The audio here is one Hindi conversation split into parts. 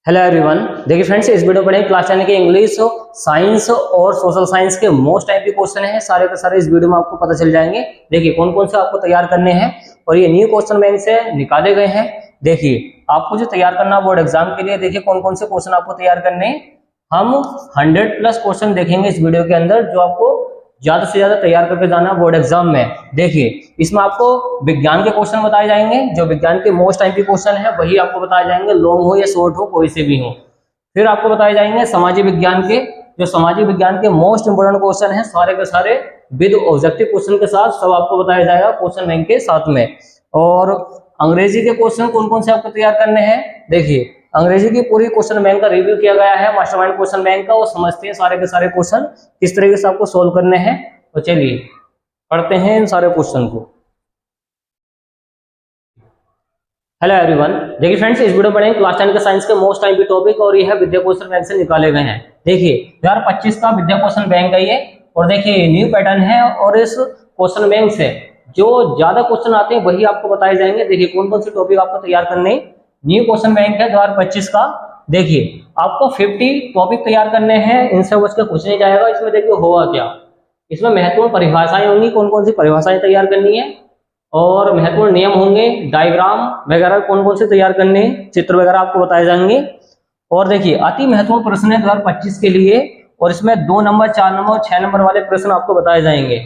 Hello everyone. देखिए फ्रेंड्स, इस वीडियो पढ़ेंगे क्लास 10 के इंग्लिश, साइंस और सोशल साइंस के मोस्ट टाइप के क्वेश्चन हैं। सारे के सारे इस वीडियो में आपको पता चल जाएंगे। देखिए कौन कौन से आपको तैयार करने हैं और ये न्यू क्वेश्चन बैंक से निकाले गए हैं। देखिए आपको जो तैयार करना बोर्ड एग्जाम के लिए, देखिए कौन कौन से क्वेश्चन आपको तैयार करने हैं। हम 100+ क्वेश्चन देखेंगे इस वीडियो के अंदर, जो आपको ज्यादा से ज्यादा तैयार करके जाना बोर्ड एग्जाम में। देखिए इसमें आपको विज्ञान के क्वेश्चन बताए जाएंगे, जो विज्ञान के मोस्ट टाइप के क्वेश्चन है वही आपको बताए जाएंगे, लॉन्ग हो या शॉर्ट हो कोई से भी हो। फिर आपको बताए जाएंगे सामाजिक विज्ञान के, जो सामाजिक विज्ञान के मोस्ट इंपोर्टेंट क्वेश्चन है, सारे के सारे विद ऑब्जेक्टिव क्वेश्चन के साथ सब आपको बताया जाएगा क्वेश्चन बैंक के साथ में। और अंग्रेजी के क्वेश्चन कौन कौन से आपको तैयार करने हैं। देखिए अंग्रेजी की पूरी क्वेश्चन बैंक का रिव्यू किया गया है मास्टरमाइंड क्वेश्चन बैंक का, और समझते हैं सारे के सारे क्वेश्चन किस तरीके से आपको सोल्व करने हैं। तो चलिए पढ़ते हैं इन सारे क्वेश्चन को। Hello everyone. देखिए फ्रेंड्स, इस वीडियो पढ़ेंगे क्लास 10 के साइंस के मोस्ट टाइम के टॉपिक, और ये है विद्या क्वेश्चन बैंक से निकाले गए हैं। देखिए 2025 का विद्या क्वेश्चन बैंक है ये, और देखिए न्यू पैटर्न है, और इस क्वेश्चन बैंक से जो ज्यादा क्वेश्चन आते हैं वही आपको बताए जाएंगे। देखिए कौन कौन से टॉपिक आपको तैयार करने। न्यू क्वेश्चन बैंक है 2025 का। देखिए आपको 50 टॉपिक तैयार करने हैं, इनसे बच के कुछ नहीं जाएगा। इसमें देखिए होगा क्या, इसमें महत्वपूर्ण परिभाषाएं होंगी, कौन कौन सी परिभाषाएं तैयार करनी है, और महत्वपूर्ण नियम होंगे, डायग्राम वगैरह कौन कौन से तैयार करने, चित्र वगैरह आपको बताए जाएंगे। और देखिए अति महत्वपूर्ण प्रश्न है 2025 के लिए, और इसमें 2 नंबर, 4 नंबर और 6 नंबर वाले प्रश्न आपको बताए जाएंगे।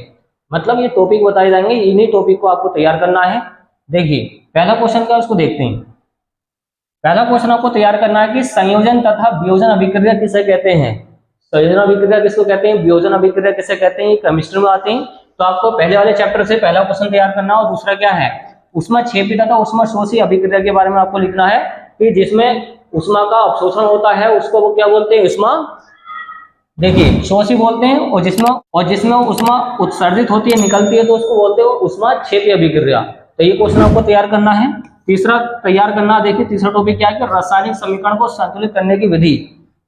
मतलब ये टॉपिक बताए जाएंगे, इन्हीं टॉपिक को आपको तैयार करना है। देखिए पहला क्वेश्चन क्या है उसको देखते हैं। पहला क्वेश्चन आपको तैयार करना है कि संयोजन तथा वियोजन अभिक्रिया किसे कहते हैं। संयोजन अभिक्रिया किसको कहते हैं, वियोजन अभिक्रिया किसे कहते हैं, केमिस्ट्री में आते हैं। तो आपको पहले वाले चैप्टर से पहला क्वेश्चन तैयार करना, और दूसरा क्या है, ऊष्माक्षेपी तथा ऊष्माशोषी अभिक्रिया के बारे में आपको लिखना है कि जिसमें ऊष्मा का अवशोषण होता है उसको वो क्या बोलते हैं, ऊष्मा देखिए शोषी बोलते हैं, और जिसमें ऊष्मा उत्सर्जित होती है, निकलती है, तो उसको बोलते हैं ऊष्माक्षेपी अभिक्रिया। तो ये क्वेश्चन आपको तैयार करना है। तीसरा तैयार करना, देखिए तीसरा टॉपिक क्या है कि रासायनिक समीकरण को संतुलित करने की विधि।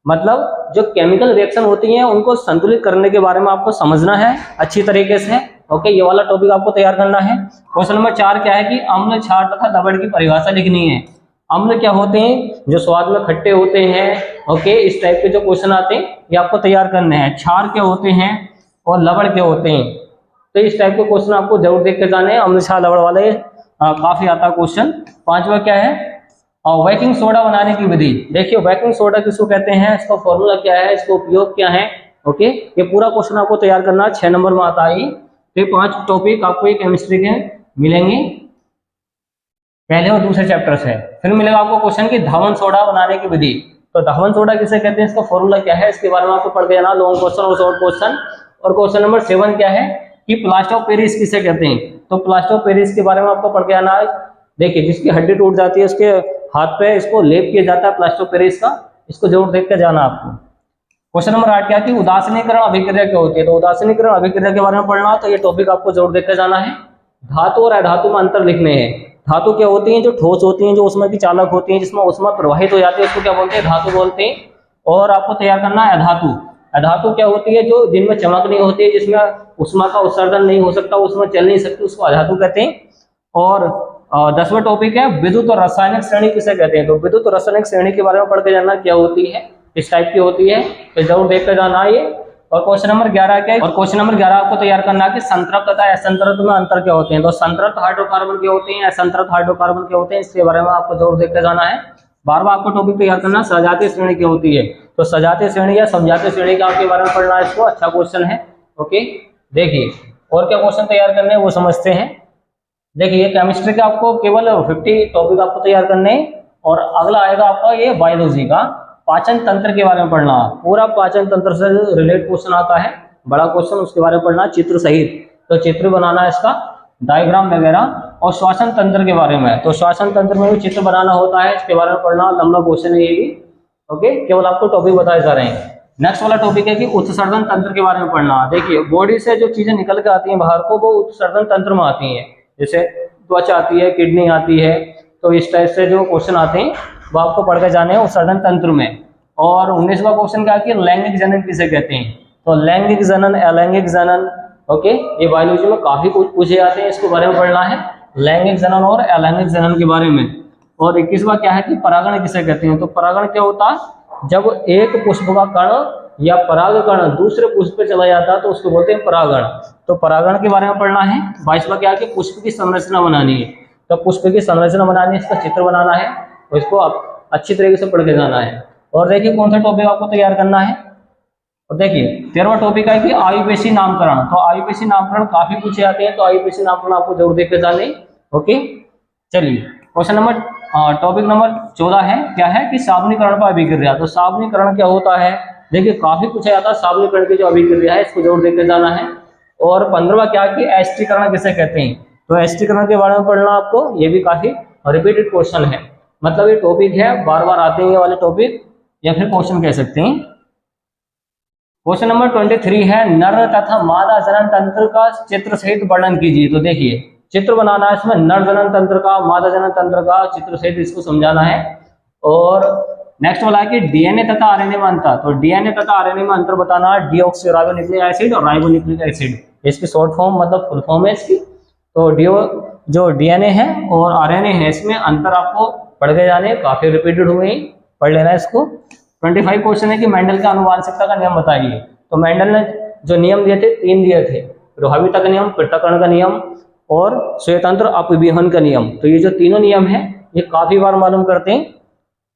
मतलब जो केमिकल रिएक्शन होती हैं उनको संतुलित करने के बारे में आपको समझना है अच्छी तरीके से। ओके, ये वाला टॉपिक आपको तैयार करना है। क्वेश्चन नंबर 4 क्या है कि अम्ल, क्षार तथा लवण की परिभाषा लिखनी है। अम्ल क्या होते हैं, जो स्वाद में खट्टे होते हैं। ओके, इस टाइप के जो क्वेश्चन आते हैं ये आपको तैयार करने हैं। क्षार क्या होते हैं और लवण क्या होते हैं, तो इस टाइप के क्वेश्चन आपको जरूर देख के जाने हैं। अम्ल, क्षार, लवण वाले काफी आता क्वेश्चन। 5वां क्या है, बेकिंग सोडा बनाने की विधि। देखिए बेकिंग सोडा किसको कहते हैं, इसका फॉर्मूला क्या है, इसका उपयोग क्या है। ओके, ये पूरा क्वेश्चन आपको तैयार करना है, 6 नंबर में आता है। तो 5 टॉपिक आपको ये केमिस्ट्री के मिलेंगे पहले और दूसरे चैप्टर से। फिर मिलेगा आपको क्वेश्चन की धावन सोडा बनाने की विधि। तो धावन सोडा किसे कहते हैं, इसका फॉर्मूला क्या है, इसके बारे में आपको पढ़ के जाना, लॉन्ग क्वेश्चन और शॉर्ट क्वेश्चन। और क्वेश्चन नंबर 7 क्या है कि प्लास्टर ऑफ पेरिस किसे कहते हैं। तो प्लास्टर ऑफ पेरिस के बारे में आपको पढ़ के जाना है। देखिए जिसकी हड्डी टूट जाती है उसके हाथ पे इसको लेप किया जाता है प्लास्टर ऑफ पेरिस का, इसको जरूर देख कर जाना आपको। क्वेश्चन नंबर 8 क्या कि उदासीनीकरण अभिक्रिया क्या होती है। तो उदासीनीकरण अभिक्रिया के बारे में पढ़ना, तो ये टॉपिक आपको जरूर देख कर जाना है। धातु और अधातु में अंतर लिखने हैं। धातु क्या होती है, जो ठोस होती है, जो ऊष्मा की चालक होती है, जिसमें ऊष्मा प्रवाहित हो जाती है, उसको क्या बोलते हैं, धातु बोलते हैं। और आपको तैयार करना है अधातु। अधातु क्या होती है, जो जिनमें चमक नहीं होती है, जिसमें ऊष्मा का उत्सर्जन नहीं हो सकता, उसमें चल नहीं सकती, उसको अधातु कहते हैं। और 10वां टॉपिक है विद्युत और रासायनिक श्रेणी किसे कहते हैं। तो विद्युत और रासायनिक श्रेणी के बारे में पढ़ के जानना, क्या होती है, किस टाइप की होती है, तो जरूर देख कर जाना ये। और क्वेश्चन नंबर 11 क्या है, और क्वेश्चन नंबर 11 आपको तैयार करना है कि संतृप्त तथा असंतृप्त में अंतर क्या होते हैं। तो संतृप्त हाइड्रोकार्बन क्या होते हैं, असंतृप्त हाइड्रोकार्बन क्या होते हैं, इसके बारे में आपको जरूर देख कर जाना है। 12वां आपको टॉपिक तैयार करना सजातीय श्रेणी क्या होती है। तो सजातीय श्रेणी या समजातीय श्रेणी का आपके बारे में पढ़ना है, इसको अच्छा क्वेश्चन है। ओके, देखिए और क्या क्वेश्चन तैयार करने हैं वो समझते हैं। देखिए केमिस्ट्री के आपको केवल 50 टॉपिक आपको तैयार करने हैं। और अगला आएगा आपका ये बायोलॉजी का पाचन तंत्र के बारे में पढ़ना। पूरा पाचन तंत्र से रिलेटेड क्वेश्चन आता है, बड़ा क्वेश्चन, उसके बारे में पढ़ना चित्र सहित। तो चित्र बनाना है इसका, डायग्राम वगैरह। और श्वसन तंत्र के बारे में, तो श्वसन तंत्र में भी चित्र बनाना होता है, इसके बारे में पढ़ना, लंबा क्वेश्चन है ये भी। ओके, केवल आपको टॉपिक बताए जा रहे हैं। नेक्स्ट वाला टॉपिक है कि उत्सर्जन तंत्र के बारे में पढ़ना। देखिए बॉडी से जो चीजें निकल के आती हैं बाहर को, वो उत्सर्जन तंत्र में आती हैं। जैसे त्वचा आती है, किडनी आती है, तो इस टाइप से जो क्वेश्चन आते हैं वो आपको पढ़ के जाने हैं उत्सर्जन तंत्र में। और 19वां क्वेश्चन क्या है कि लैंगिक जनन किसे कहते हैं। तो लैंगिक जनन, अलैंगिक जनन। ओके, ये बायोलॉजी में काफी कुछ पूछे जाते हैं, इसके बारे में पढ़ना है, लैंगिक जनन और अलैंगिक जनन के बारे में। और 21वां क्या है कि परागण किसे कहते हैं। तो परागण क्या होता है, जब एक पुष्प का कण या पराग कण दूसरे पुष्प पे चला जाता है तो उसको बोलते हैं परागण। तो परागण के बारे में पढ़ना है। 22वां क्या है कि पुष्प की संरचना बनानी है। तो पुष्प की संरचना बनानी है, इसका चित्र बनाना है और इसको आप अच्छी तरीके से पढ़ के जाना है। और देखिए कौन सा टॉपिक आपको तैयार करना है। और देखिए 13वां टॉपिक है कि आयुपेशी नामकरण। तो आयुपेशी नामकरण काफी पूछे जाते हैं, तो आयुपेशी नामकरण आपको जरूर देख के जाने। ओके, चलिए क्वेश्चन नंबर टॉपिक नंबर 14 है, क्या है कि साबुनीकरण पर अभिक्रिया। तो साबुनीकरण क्या होता है, देखिए काफी पूछा जाता है साबुनीकरण की जो अभिक्रिया है, इसको जरूर देख के जाना है। और 15वां क्या कि एस्टिकरण किसे कहते हैं। तो एस्टिकरण के बारे में पढ़ना आपको, ये भी काफी रिपीटेड क्वेश्चन है, मतलब ये टॉपिक है, बार बार आते हैं ये वाले टॉपिक या फिर क्वेश्चन कह सकते हैं। क्वेश्चन नंबर 23 है, नर तथा मादा जनन तंत्र का चित्र सहित वर्णन कीजिए। तो देखिए चित्र बनाना है इसमें, नर जनन तंत्र का, मादा जनन तंत्र का चित्र सहित इसको समझाना है। और नेक्स्ट वाला है कि डीएनए तथा आरएनए में अंतर। तो डीएनए तथा आरएनए में अंतर बताना है, डीऑक्सीराइबोन्यूक्लिक एसिड और राइबोन्यूक्लिक एसिड, इसकी शॉर्ट फॉर्म मतलब फुल फॉर्म है इसकी। तो जो डीएनए है और आरएनए है, इसमें अंतर आपको पढ़ के जाने, काफी रिपीटेड हुए, पढ़ लेना इसको। 25 क्वेश्चन है कि मेंडल के आनुवांशिकता का नियम बताइए। तो मेंडल ने जो नियम दिए थे 3 दिए थे, प्रभाविता का नियम, पृथक्करण का नियम और स्वतंत्र अपविहन का नियम। तो ये जो तीनों नियम है ये काफी बार मालूम करते हैं।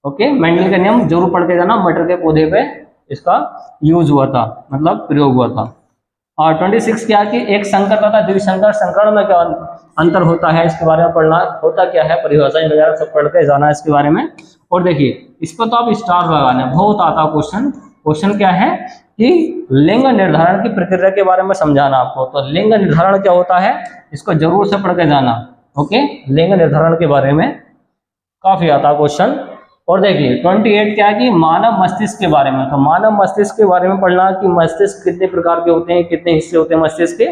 ओके, मेंडल का नियम जरूर पढ़ के जाना, मटर के पौधे पे इसका यूज हुआ था, मतलब प्रयोग हुआ था। और 26 क्या कि एक संकर तथा द्विसंकर संकरण में क्या अंतर होता है, इसके बारे में पढ़ना, होता क्या है, परिभाषाएं वगैरह सब पढ़ के जाना इसके बारे में। और देखिए इस पर तो आप स्टार लगाना, बहुत आता क्वेश्चन। क्वेश्चन क्या है कि लिंग निर्धारण की प्रक्रिया के बारे में समझाना आपको। तो लिंग निर्धारण क्या होता है, इसको जरूर से पढ़ के जाना। ओके, लिंग निर्धारण के बारे में काफी आता क्वेश्चन। और देखिए 28 क्या है कि मानव मस्तिष्क के बारे में। तो मानव मस्तिष्क के बारे में पढ़ना कि मस्तिष्क कितने प्रकार के होते हैं, कितने हिस्से होते हैं मस्तिष्क के।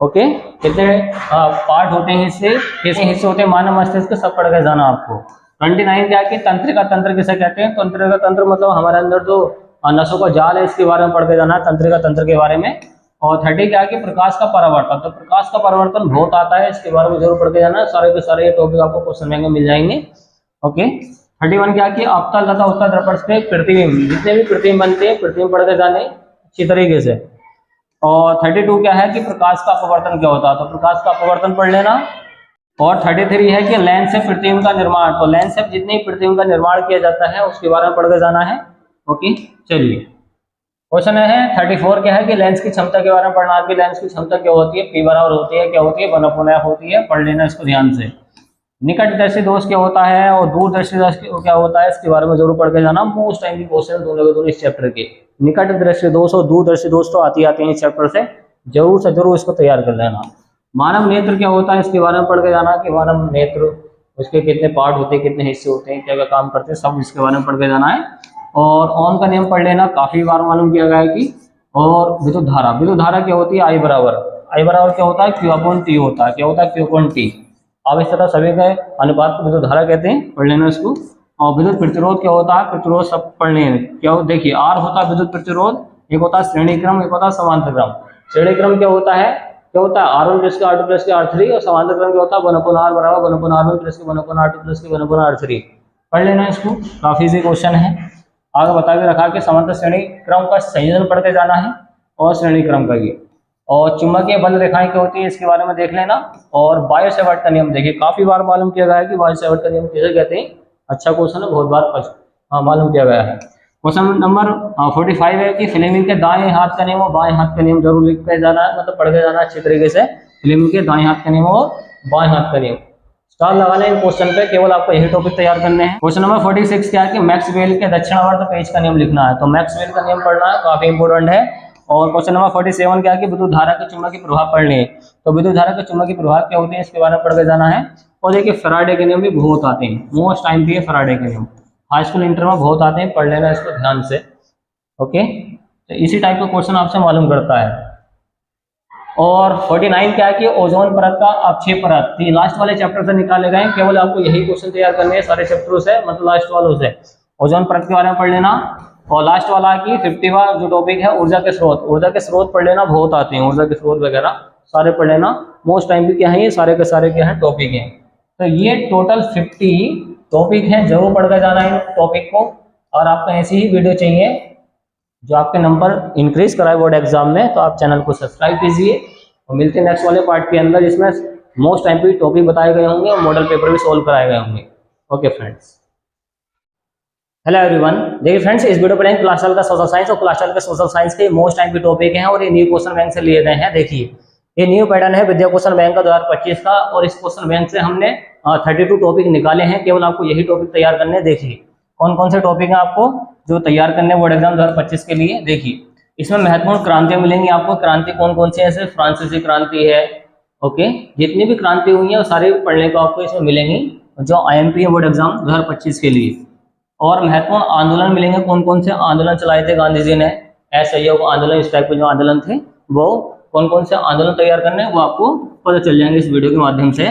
ओके, कितने पार्ट होते हैं, हिस्से कैसे हिस्से होते हैं मानव मस्तिष्क के, सब पढ़ के जाना आपको। 29 क्या है कि तंत्रिका तंत्र किसे कहते हैं। तंत्रिका तंत्र मतलब हमारे अंदर जो नसों का जाल है, इसके बारे में पढ़ के जाना है, तंत्रिका तंत्र के बारे में। और 30 क्या है कि प्रकाश का परावर्तन। तो प्रकाश का परावर्तन बहुत आता है, इसके बारे में जरूर पढ़ के जाना है। सारे के सारे ये टॉपिक आपको क्वेश्चन बैंक में मिल जाएंगे। ओके, 31 क्या कि अवतल तथा उत्तल दर्पण से प्रतिबिंब, जितने भी प्रतिबिंब बनते हैं प्रतिबिंब पढ़ के जाने अच्छी तरीके से। और 32 क्या है कि प्रकाश का अपवर्तन क्या होता है। तो प्रकाश का अपवर्तन पढ़ लेना। और 33 है कि लेंस से प्रतिबिंब का निर्माण। तो लेंस से जितने प्रतिबिंब का निर्माण किया जाता है उसके बारे में पढ़ के जाना है। ओके, चलिए क्वेश्चन है 34 क्या है कि लेंस की क्षमता के बारे में पढ़ना। आपकी लेंस की क्षमता क्या होती है, पी बराबर होती है, क्या होती है, 1/f होती है, पढ़ लेना इसको ध्यान से। निकट दृष्टि दोष क्या होता है और दूर दृष्टि दोष क्या होता है, इसके बारे में जरूर पढ़ के जाना। मोस्ट टाइम की क्वेश्चन दोनों के दोनों इस चैप्टर के। निकट दृष्टि दोष और दूर दृष्टि दोष तो आते हैं इस चैप्टर से, जरूर से जरूर इसको तैयार कर लेना। मानव नेत्र क्या होता है, इसके बारे में पढ़ के जाना कि मानव नेत्र, उसके कितने पार्ट होते हैं, कितने हिस्से होते हैं, क्या क्या काम करते हैं, सब इसके बारे में पढ़ के जाना है। और ओम का नियम पढ़ लेना, काफी बार मालूम किया गया है कि। और विद्युत धारा, विद्युत धारा क्या होती है, आई बराबर क्या होता है, Q/T होता है, क्या होता है, Q/T। अब इस तरह सभी के अनुपात को विद्युत धारा कहते हैं, पढ़ लेना इसको। और विद्युत प्रतिरोध क्या होता है, प्रतिरोध सब पढ़ लेना। क्या देखिए R होता है विद्युत प्रतिरोध, एक होता है श्रेणी क्रम, एक होता है समांतर क्रम। श्रेणी क्रम क्या होता है, R1 प्लस के R2 प्लस के R3, और समांतर क्रम क्या होता है 1/r बराबर 1/r1 प्लस के 1/r2 प्लस के 1/r3। पढ़ लेना इसको, काफी इजी क्वेश्चन है। आगे बता के रखा कि समांतर श्रेणी क्रम का संयोजन पढ़ के जाना है और श्रेणी क्रम का ये। और चुंबकीय बल रेखाएं क्या होती है, इसके बारे में देख लेना। और बायो सेवर्ट का नियम देखिए, काफी बार मालूम किया गया है कि बायो सेवर्ट का नियम किसे कहते हैं। अच्छा क्वेश्चन है, बहुत बार मालूम किया गया है। क्वेश्चन नंबर 45 है कि फ्लेमिंग के दाएं हाथ का नियम और बाएं हाथ का नियम जरूर लिख के जाना है, मतलब पढ़ के जाना अच्छी तरीके से। फ्लेमिंग के दाएं हाथ का नियम और बाएं हाथ का नियम, स्टार लगाना इन क्वेश्चन पे, केवल आपको यही टॉपिक तैयार करने हैं। क्वेश्चन नंबर 46 क्या है कि मैक्सवेल के दक्षिणावर्त पेज का नियम लिखना है। तो मैक्सवेल का नियम पढ़ना है, काफी इंपोर्टेंट है। और क्वेश्चन नंबर 47 क्या है कि विद्युत धारा के चुंबकीय प्रभाव पढ़ने हैं। तो विद्युत धारा के चुंबकीय प्रभाव क्या होते हैं, इसके बारे में पढ़ के जाना है। और देखिए फैराडे के नियम भी बहुत आते हैं, मोस्ट टाइम पे फैराडे के नियम हाई स्कूल इंटर में बहुत आते हैं, पढ़ लेना इसको ध्यान से। ओके, तो इसी टाइप का क्वेश्चन आपसे मालूम करता है। और 49 क्या है कि ओजोन परत का अक्षय परत, लास्ट वाले चैप्टर से निकाले गए, केवल आपको यही क्वेश्चन तैयार करने हैं सारे चैप्टरों से, मतलब लास्ट वालों से। ओजोन परत के बारे में पढ़ लेना। और लास्ट वाला की 50वां जो टॉपिक है ऊर्जा के स्रोत, ऊर्जा के स्रोत पढ़ लेना, बहुत आते हैं ऊर्जा के स्रोत वगैरह सारे पढ़ लेना। मोस्ट टाइम भी क्या है, ये सारे के सारे क्या है टॉपिक हैं। तो ये टोटल 50 टॉपिक हैं, जरूर पढ़ कर जाना है टॉपिक को। और आपको ऐसी ही वीडियो चाहिए जो आपके नंबर इंक्रीज कराए बोर्ड एग्जाम में, तो आप चैनल को सब्सक्राइब कीजिए। और मिलते हैं नेक्स्ट वाले पार्ट के अंदर, जिसमें मोस्ट टाइम टॉपिक बताए गए होंगे और मॉडल पेपर भी सोल्व कराए गए होंगे। Okay friends, hello everyone. देखिए फ्रेंड्स, इस वीडियो पर क्लास 12 का सोशल साइंस और क्लास 12 के सोशल साइंस के मोस्ट टाइम टॉपिक हैं और ये न्यू क्वेश्चन बैंक से लिए गए हैं। देखिए ये न्यू पैटर्न है विद्या क्वेश्चन बैंक का 2025 का, और इस क्वेश्चन बैंक से हमने 32 टॉपिक निकाले हैं। केवल आपको यही टॉपिक तैयार करने हैं। देखिए कौन कौन से टॉपिक हैं आपको जो तैयार करने बोर्ड एग्जाम 2025 के लिए। देखिए इसमें महत्वपूर्ण क्रांतियां मिलेंगी आपको। क्रांति कौन कौन सी है, जैसे फ्रांसीसी क्रांति है। ओके, जितनी भी क्रांति हुई है वो सारे पढ़ने को आपको इसमें मिलेंगी जो IMP है बोर्ड एग्जाम 2025 के लिए। और महत्वपूर्ण आंदोलन मिलेंगे, कौन कौन से आंदोलन चलाए थे गांधी जी ने, असहयोग आंदोलन, इस टाइप के जो आंदोलन थे वो कौन कौन से आंदोलन तैयार करने वो आपको पता चल जाएंगे इस वीडियो के माध्यम से।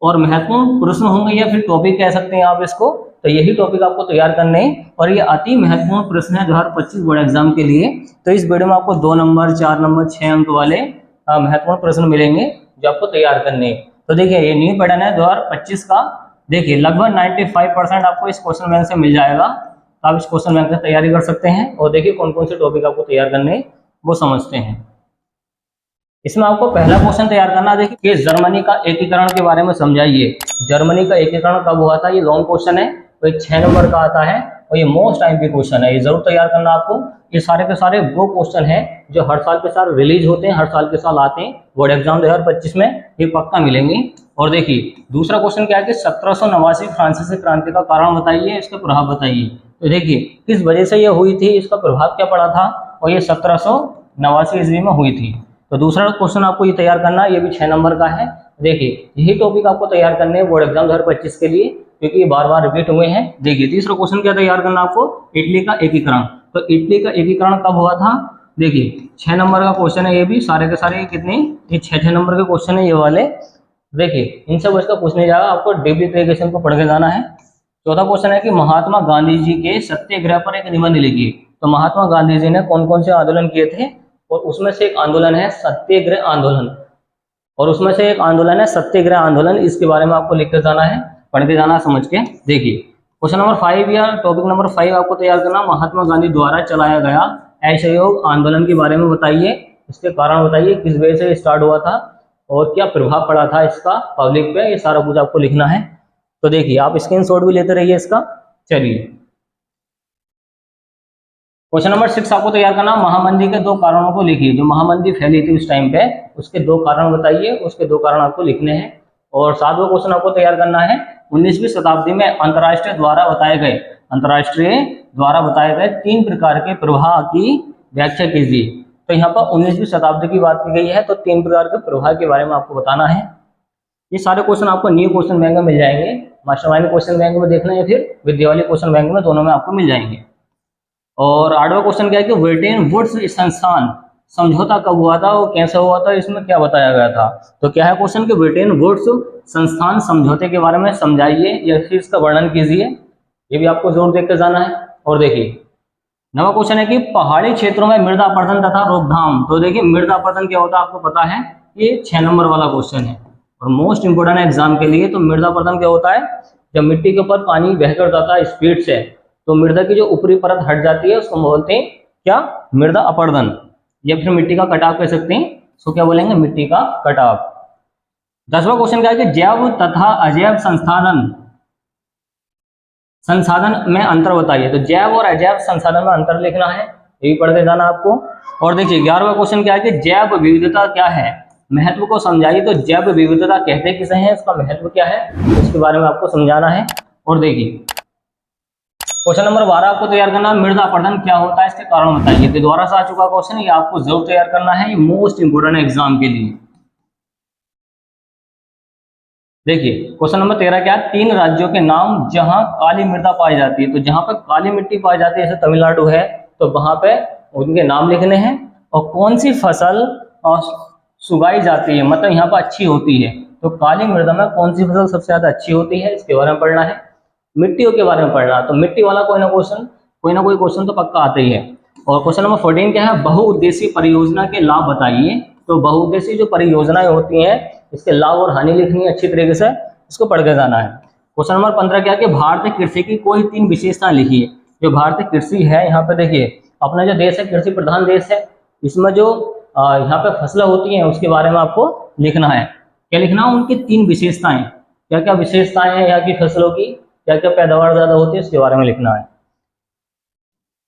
और महत्वपूर्ण प्रश्न होंगे या फिर टॉपिक कह सकते हैं आप इसको, तो यही टॉपिक आपको तैयार करने हैं। और ये अति महत्वपूर्ण प्रश्न है 2025 बोर्ड एग्जाम के लिए। तो इस वीडियो में आपको 2 नंबर, 4 नंबर, 6 अंक वाले महत्वपूर्ण प्रश्न मिलेंगे जो आपको तैयार करने हैं। तो देखिए ये न्यू पैटर्न है 2025 का। देखिए लगभग 95% आपको इस क्वेश्चन बैंक से मिल जाएगा, तो आप इस क्वेश्चन बैंक से तैयारी कर सकते हैं। और देखिए कौन कौन से टॉपिक आपको तैयार करने वो समझते हैं। इसमें आपको पहला क्वेश्चन तैयार करना। देखिए कि जर्मनी का एकीकरण के बारे में समझाइए। जर्मनी का एकीकरण कब हुआ था, ये लॉन्ग क्वेश्चन है, तो ये 6 नंबर का आता है और ये मोस्ट टाइम पे क्वेश्चन है, ये जरूर तैयार करना आपको। ये सारे के सारे वो क्वेश्चन हैं जो हर साल के साल रिलीज होते हैं, हर साल के साल आते हैं बोर्ड एग्जाम 2025 में, ये पक्का मिलेंगे। और देखिए दूसरा क्वेश्चन क्या है कि 1789 फ्रांसीसी क्रांति का कारण बताइए, इसका प्रभाव बताइए। तो देखिए किस वजह से ये हुई थी, इसका प्रभाव क्या पड़ा था, और ये 1789 ईस्वी में हुई थी। तो दूसरा क्वेश्चन आपको ये तैयार करना है, ये भी 6 नंबर का है। देखिए यही टॉपिक आपको तैयार करने हैं बोर्ड एग्जाम 2025 के लिए, क्योंकि ये बार बार रिपीट हुए हैं। देखिए तीसरा क्वेश्चन क्या तैयार करना आपको, इटली का एकीकरण। तो इटली का एकीकरण कब हुआ था। देखिए 6 नंबर का क्वेश्चन है, ये भी सारे के सारे कितने, ये 6 नंबर के क्वेश्चन है ये वाले। देखिए इनसे बच कर पूछ नहीं जाएगा, आपको डिप्लीकेशन को पढ़ के जाना है। चौथा क्वेश्चन है कि महात्मा गांधी जी के सत्याग्रह पर एक निबंध लिखिए। तो महात्मा गांधी जी ने कौन कौन से आंदोलन किए थे, और उसमें से एक आंदोलन है सत्याग्रह आंदोलन, और उसमें से एक आंदोलन है सत्याग्रह आंदोलन। इसके बारे में आपको लिख कर जाना है, पढ़ के जाना समझ के। देखिए क्वेश्चन नंबर 5 या टॉपिक नंबर 5 आपको तैयार करना, महात्मा गांधी द्वारा चलाया गया असहयोग आंदोलन के बारे में बताइए, इसके कारण बताइए, किस वजह से स्टार्ट हुआ था और क्या प्रभाव पड़ा था इसका पब्लिक पे, ये सारा कुछ आपको लिखना है। तो देखिए आप स्क्रीनशॉट भी लेते रहिए इसका। चलिए क्वेश्चन नंबर 6 आपको तैयार करना, महामंदी के 2 कारणों को लिखिए। जो महामंदी फैली थी उस टाइम पे, उसके 2 कारण बताइए, उसके 2 कारण आपको लिखने हैं। और 7वां क्वेश्चन आपको तैयार करना है, 19वीं शताब्दी में अंतर्राष्ट्रीय द्वारा बताए गए 3 प्रकार के प्रवाह की व्याख्या कीजिए। तो यहाँ पर 19वीं शताब्दी की बात की गई है, तो 3 प्रकार के प्रवाह के बारे में आपको बताना है। ये सारे क्वेश्चन आपको न्यू क्वेश्चन बैंक में मिल जाएंगे, मास्टरमाइंड क्वेश्चन बैंक में देखना है, फिर विद्यावाली क्वेश्चन बैंक में, दोनों में आपको मिल जाएंगे। और 8वां क्वेश्चन क्या है कि ब्रिटेन वुड्स संस्थान समझौता कब हुआ था और कैसे हुआ था, इसमें क्या बताया गया था। तो क्या है क्वेश्चन कि ब्रिटेन वुड्स संस्थान समझौते के बारे में समझाइए या फिर इसका वर्णन कीजिए, ये भी आपको जरूर देख कर जाना है। और देखिए 9वां क्वेश्चन है कि पहाड़ी क्षेत्रों में मृदा अपरदन तथा रोकथाम। तो देखिए मृदा अपरदन क्या होता है आपको पता है, ये 6 नंबर वाला क्वेश्चन है और मोस्ट इंपोर्टेंट है एग्जाम के लिए। तो मृदा अपरदन क्या होता है, जब मिट्टी के ऊपर पानी बहकर जाता है स्पीड से, तो मृदा की जो ऊपरी परत हट जाती है उसको बोलते हैं क्या, मृदा अपरदन, या फिर मिट्टी का कटाव कह सकते हैं, उसको क्या बोलेंगे, मिट्टी का कटाव। 10वां क्वेश्चन क्या है कि जैव तथा अजैव संसाधन में अंतर बताइए। तो जैव और अजैव संसाधन में अंतर लिखना है, ये भी पढ़ के जाना आपको। और देखिए 11वां क्वेश्चन क्या है कि जैव विविधता क्या है, महत्व को समझाइए। तो जैव विविधता कहते किसे हैं, इसका महत्व क्या है, इसके बारे में आपको समझाना है। और देखिए क्वेश्चन नंबर 12 आपको तैयार करना, मृदा अपरदन क्या होता है, इसके कारण बताइए। तो दोबारा से आ चुका क्वेश्चन, ये आपको जरूर तैयार करना है, ये मोस्ट इंपोर्टेंट है एग्जाम के लिए। देखिए क्वेश्चन नंबर 13 क्या है, 3 राज्यों के नाम जहां काली मृदा पाई जाती है। तो जहां पर काली मिट्टी पाई जाती है, जैसे तमिलनाडु है, तो वहां पे उनके नाम लिखने हैं। और कौन सी फसल सुगाई जाती है, मतलब यहाँ पर अच्छी होती है, तो काली मृदा में कौन सी फसल सबसे ज्यादा अच्छी होती है, इसके बारे में पढ़ना है। मिट्टियों के बारे में पढ़ना, तो मिट्टी वाला कोई ना कोई क्वेश्चन तो पक्का आता ही है। और क्वेश्चन नंबर 14 क्या है, बहुउद्देशीय परियोजना के लाभ बताइए। तो बहुउद्देशीय जो परियोजनाएं होती हैं, इसके लाभ और हानि लिखनी है अच्छी तरीके से, इसको पढ़ के जाना है। क्वेश्चन नंबर 15 क्या कि भारतीय कृषि की कोई 3 विशेषताएं लिखिए। जो भारतीय कृषि है, यहाँ पे देखिए अपना जो देश है कृषि प्रधान देश है, इसमें जो यहाँ पे फसलें होती हैं उसके बारे में आपको लिखना है। क्या लिखना है? उनकी 3 विशेषताएं, क्या क्या विशेषताएं हैं यहाँ की फसलों की, क्या क्या पैदावार ज्यादा होती है, उसके बारे में लिखना है।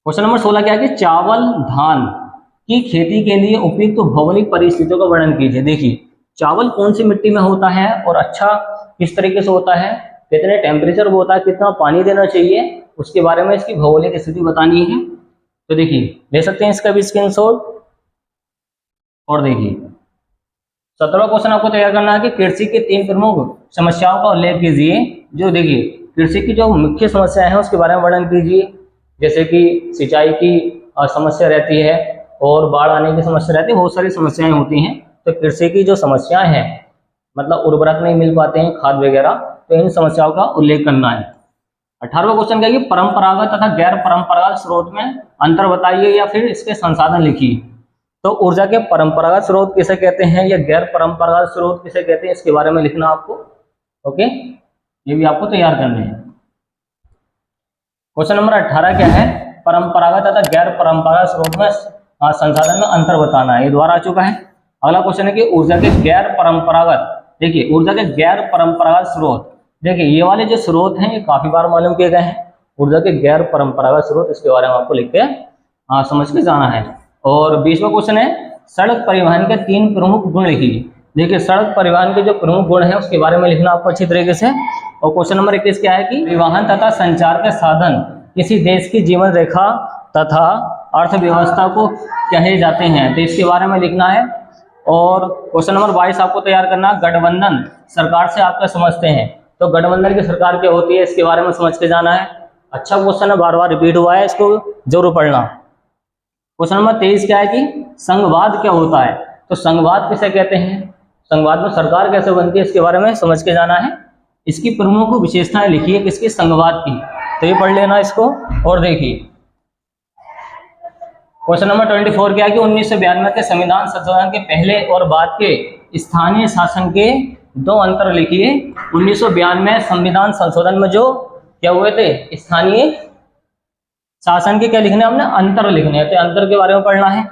क्वेश्चन नंबर 16 क्या है कि चावल धान की खेती के लिए उपयुक्त भौगोलिक परिस्थितियों का वर्णन कीजिए। देखिए चावल कौन सी मिट्टी में होता है और अच्छा किस तरीके से होता है, कितने टेम्परेचर वो होता है, कितना पानी देना चाहिए, उसके बारे में इसकी भौगोलिक स्थिति बतानी है। तो देखिए ले सकते हैं इसका भी स्क्रीनशॉट। और देखिए 17वां क्वेश्चन आपको तैयार करना है कि कृषि की 3 प्रमुख समस्याओं का उल्लेख कीजिए। जो देखिए कृषि की जो मुख्य समस्याएं हैं उसके बारे में वर्णन कीजिए, जैसे कि सिंचाई की समस्या रहती है और बाढ़ आने की समस्या रहती है, बहुत सारी समस्याएं होती हैं। तो कृषि की जो समस्याएं हैं, मतलब उर्वरक नहीं मिल पाते हैं, खाद वगैरह, तो इन समस्याओं का उल्लेख करना है। 18वां क्वेश्चन क्या है कि परंपरागत तथा गैर परंपरागत स्रोत में अंतर बताइए या फिर इसके संसाधन लिखिए। तो ऊर्जा के परंपरागत स्रोत किसे कहते हैं या गैर परंपरागत स्रोत किसे कहते हैं, इसके बारे में लिखना आपको। ओके, ये भी आपको तैयार करने हैं। क्वेश्चन नंबर 18 क्या है? परंपरागत तथा गैर परंपरागत स्रोत में संसाधन में अंतर बताना है। ये द्वारा आ चुका है। अगला क्वेश्चन है कि ऊर्जा के गैर परंपरागत, देखिए ऊर्जा के गैर परंपरागत स्रोत, देखिए ये वाले जो स्रोत हैं ये काफी बार मालूम किए गए हैं। ऊर्जा के गैर परंपरागत स्रोत, इसके बारे में आपको लिख के समझ के जाना है। और 20वां क्वेश्चन है सड़क परिवहन के 3 प्रमुख गुण लिखिए। देखिए सड़क परिवहन के जो प्रमुख गुण है उसके बारे में लिखना आपको अच्छी तरीके से। और क्वेश्चन नंबर 21 क्या है कि परिवहन तथा संचार के साधन किसी देश की जीवन रेखा तथा अर्थव्यवस्था को कहे जाते हैं, तो इसके बारे में लिखना है। और क्वेश्चन नंबर 22 आपको तैयार करना, गठबंधन सरकार से आप क्या समझते हैं। तो गठबंधन की सरकार क्या होती है, इसके बारे में समझ के जाना है। अच्छा क्वेश्चन है, बार बार रिपीट हुआ है, इसको जरूर पढ़ना। क्वेश्चन नंबर 23 क्या है कि संघवाद क्या होता है। तो संघवाद किसे कहते हैं, संघवाद में सरकार कैसे बनती है, इसके बारे में समझ के जाना है। इसकी प्रमुख विशेषताएं लिखिए किसकी, संघवाद की, तो ये पढ़ लेना इसको। और देखिए क्वेश्चन नंबर 24 क्या है कि 1992 के संविधान संशोधन के पहले और बाद के स्थानीय शासन के 2 अंतर लिखिए। 1992 संविधान संशोधन में जो क्या हुए थे, स्थानीय शासन के क्या लिखने, हमने अंतर लिखने हैं, तो अंतर के बारे में पढ़ना है।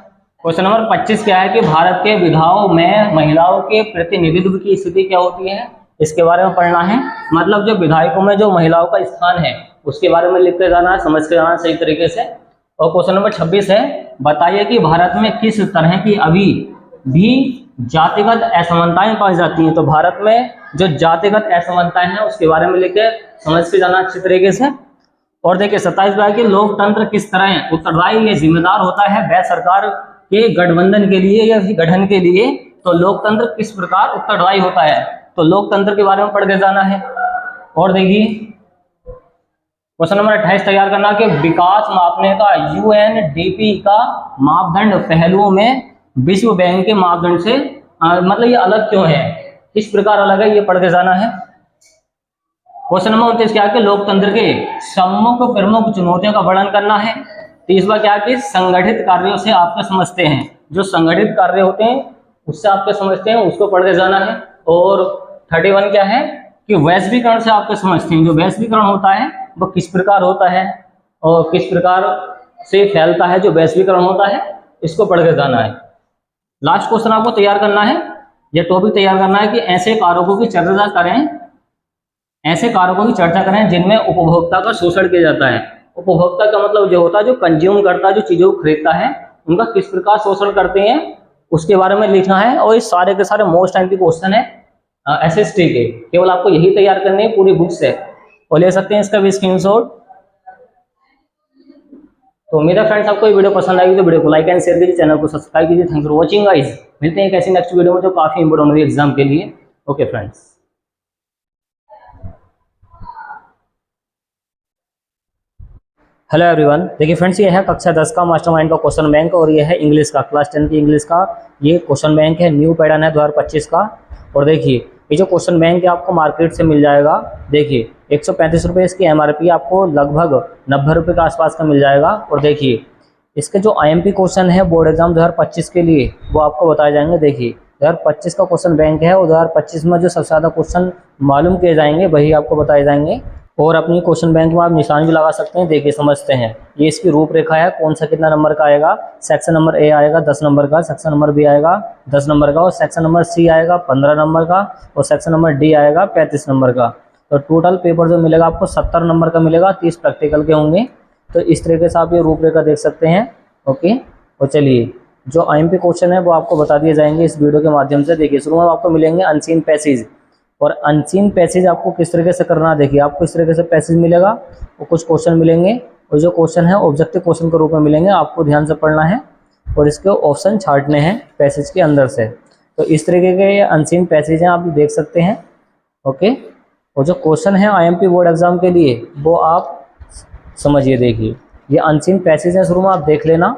क्वेश्चन नंबर 25 क्या है कि भारत के विधाओं में महिलाओं के प्रतिनिधित्व की स्थिति क्या होती है, इसके बारे में पढ़ना है। मतलब जो विधायकों में जो महिलाओं का स्थान है उसके बारे में लिख के जाना है, समझ के जाना है सही तरीके से। और क्वेश्चन नंबर 26 है बताइए कि भारत में किस तरह की अभी भी जातिगत असमानताएं पाई जाती हैं। तो भारत में जो जातिगत असमानताएं हैं उसके बारे में लिख के समझ के जाना अच्छी तरीके से। और देखिए 27 बार कि लोकतंत्र किस तरह उत्तरदायी या जिम्मेदार होता है वह सरकार के गठबंधन के लिए या गठन के लिए। तो लोकतंत्र किस प्रकार उत्तरदायी होता है, तो लोकतंत्र के बारे में पढ़ के जाना है। और देखिए क्वेश्चन नंबर 28 तैयार करना कि विकास मापने का यूएनडीपी का मापदंड पहलुओं में विश्व बैंक के मापदंड से मतलब ये अलग क्यों है, किस प्रकार अलग है, ये पढ़ के जाना है। क्वेश्चन नंबर 29 क्या है कि लोकतंत्र के सम्मुख प्रमुख चुनौतियों का वर्णन करना है। 30वां क्या है कि संगठित कार्यों से आपको समझते हैं, जो संगठित कार्य होते हैं उससे आपको समझते हैं, उसको पढ़ के जाना है। और 31 क्या है कि वैश्वीकरण से आपको समझते हैं, जो वैश्वीकरण होता है वो किस प्रकार होता है और किस प्रकार से फैलता है, जो वैश्वीकरण होता है इसको पढ़ के जाना है। लास्ट क्वेश्चन आपको तैयार करना है, यह टॉपिक तैयार करना है कि ऐसे कारकों की चर्चा करें, ऐसे कारकों की चर्चा करें जिनमें उपभोक्ता का शोषण किया जाता है। उपभोक्ता का मतलब जो होता है जो कंज्यूम करता है, जो चीजों को खरीदता है, उनका किस प्रकार शोषण करते हैं उसके बारे में लिखना है। और ये सारे के सारे मोस्ट टाइम के क्वेश्चन है एसएसटी के, केवल आपको यही तैयार करने है पूरी बुक से, और ले सकते हैं इसका भी स्क्रीनशॉट। तो मेरा फ्रेंड्स आपको ये वीडियो पसंद आएगी तो वीडियो को लाइक एंड शेयर कीजिए, चैनल को सब्सक्राइब कीजिए। थैंक्स फॉर वॉचिंग गाइस, मिलते हैं एक ऐसी नेक्स्ट वीडियो में जो काफी इंपोर्टेंट होगी एग्जाम के लिए। Okay friends. हेलो एवरीवन, देखिए फ्रेंड्स ये है कक्षा 10 का मास्टरमाइंड का क्वेश्चन बैंक और ये है इंग्लिश का, क्लास 10 की इंग्लिश का ये क्वेश्चन बैंक है, न्यू पैटर्न है 2025 का। और देखिए ये जो क्वेश्चन बैंक है आपको मार्केट से मिल जाएगा। देखिए 135 रुपये इसकी एमआरपी, आपको लगभग 90 रुपये के आसपास का मिल जाएगा। और देखिए इसके जो आईएमपी क्वेश्चन है बोर्ड एग्जाम 2025 के लिए वो आपको बताए जाएंगे। देखिए 2025 का क्वेश्चन बैंक है और 2025 में जो सबसे ज़्यादा क्वेश्चन मालूम किए जाएंगे वही आपको बताए जाएंगे। और अपनी क्वेश्चन बैंक में आप निशान भी लगा सकते हैं। देखिए समझते हैं, ये इसकी रूपरेखा है, कौन सा कितना नंबर का आएगा। सेक्शन नंबर ए आएगा 10 नंबर का, सेक्शन नंबर बी आएगा 10 नंबर का, और सेक्शन नंबर सी आएगा 15 नंबर का, और सेक्शन नंबर डी आएगा 35 नंबर का। तो टोटल पेपर जो मिलेगा आपको 70 नंबर का मिलेगा, 30 प्रैक्टिकल के होंगे। तो इस तरीके से आप ये रूपरेखा देख सकते हैं। ओके, और चलिए जो IMP क्वेश्चन है वो आपको बता दिए जाएंगे इस वीडियो के माध्यम से। देखिए शुरू में आपको मिलेंगे अनसीन पैसेज, और अनसीन पैसेज आपको किस तरीके से करना है। देखिए आपको इस तरीके से पैसेज मिलेगा और कुछ क्वेश्चन मिलेंगे, और जो क्वेश्चन है ऑब्जेक्टिव क्वेश्चन के रूप में मिलेंगे, आपको ध्यान से पढ़ना है और इसके ऑप्शन छांटने हैं पैसेज के अंदर से। तो इस तरीके के ये अनसीन पैसेज हैं, आप देख सकते हैं। ओके, और जो क्वेश्चन है IMP बोर्ड एग्जाम के लिए वो आप समझिए। देखिए ये अनसीन पैसेज हैं, शुरू में आप देख लेना।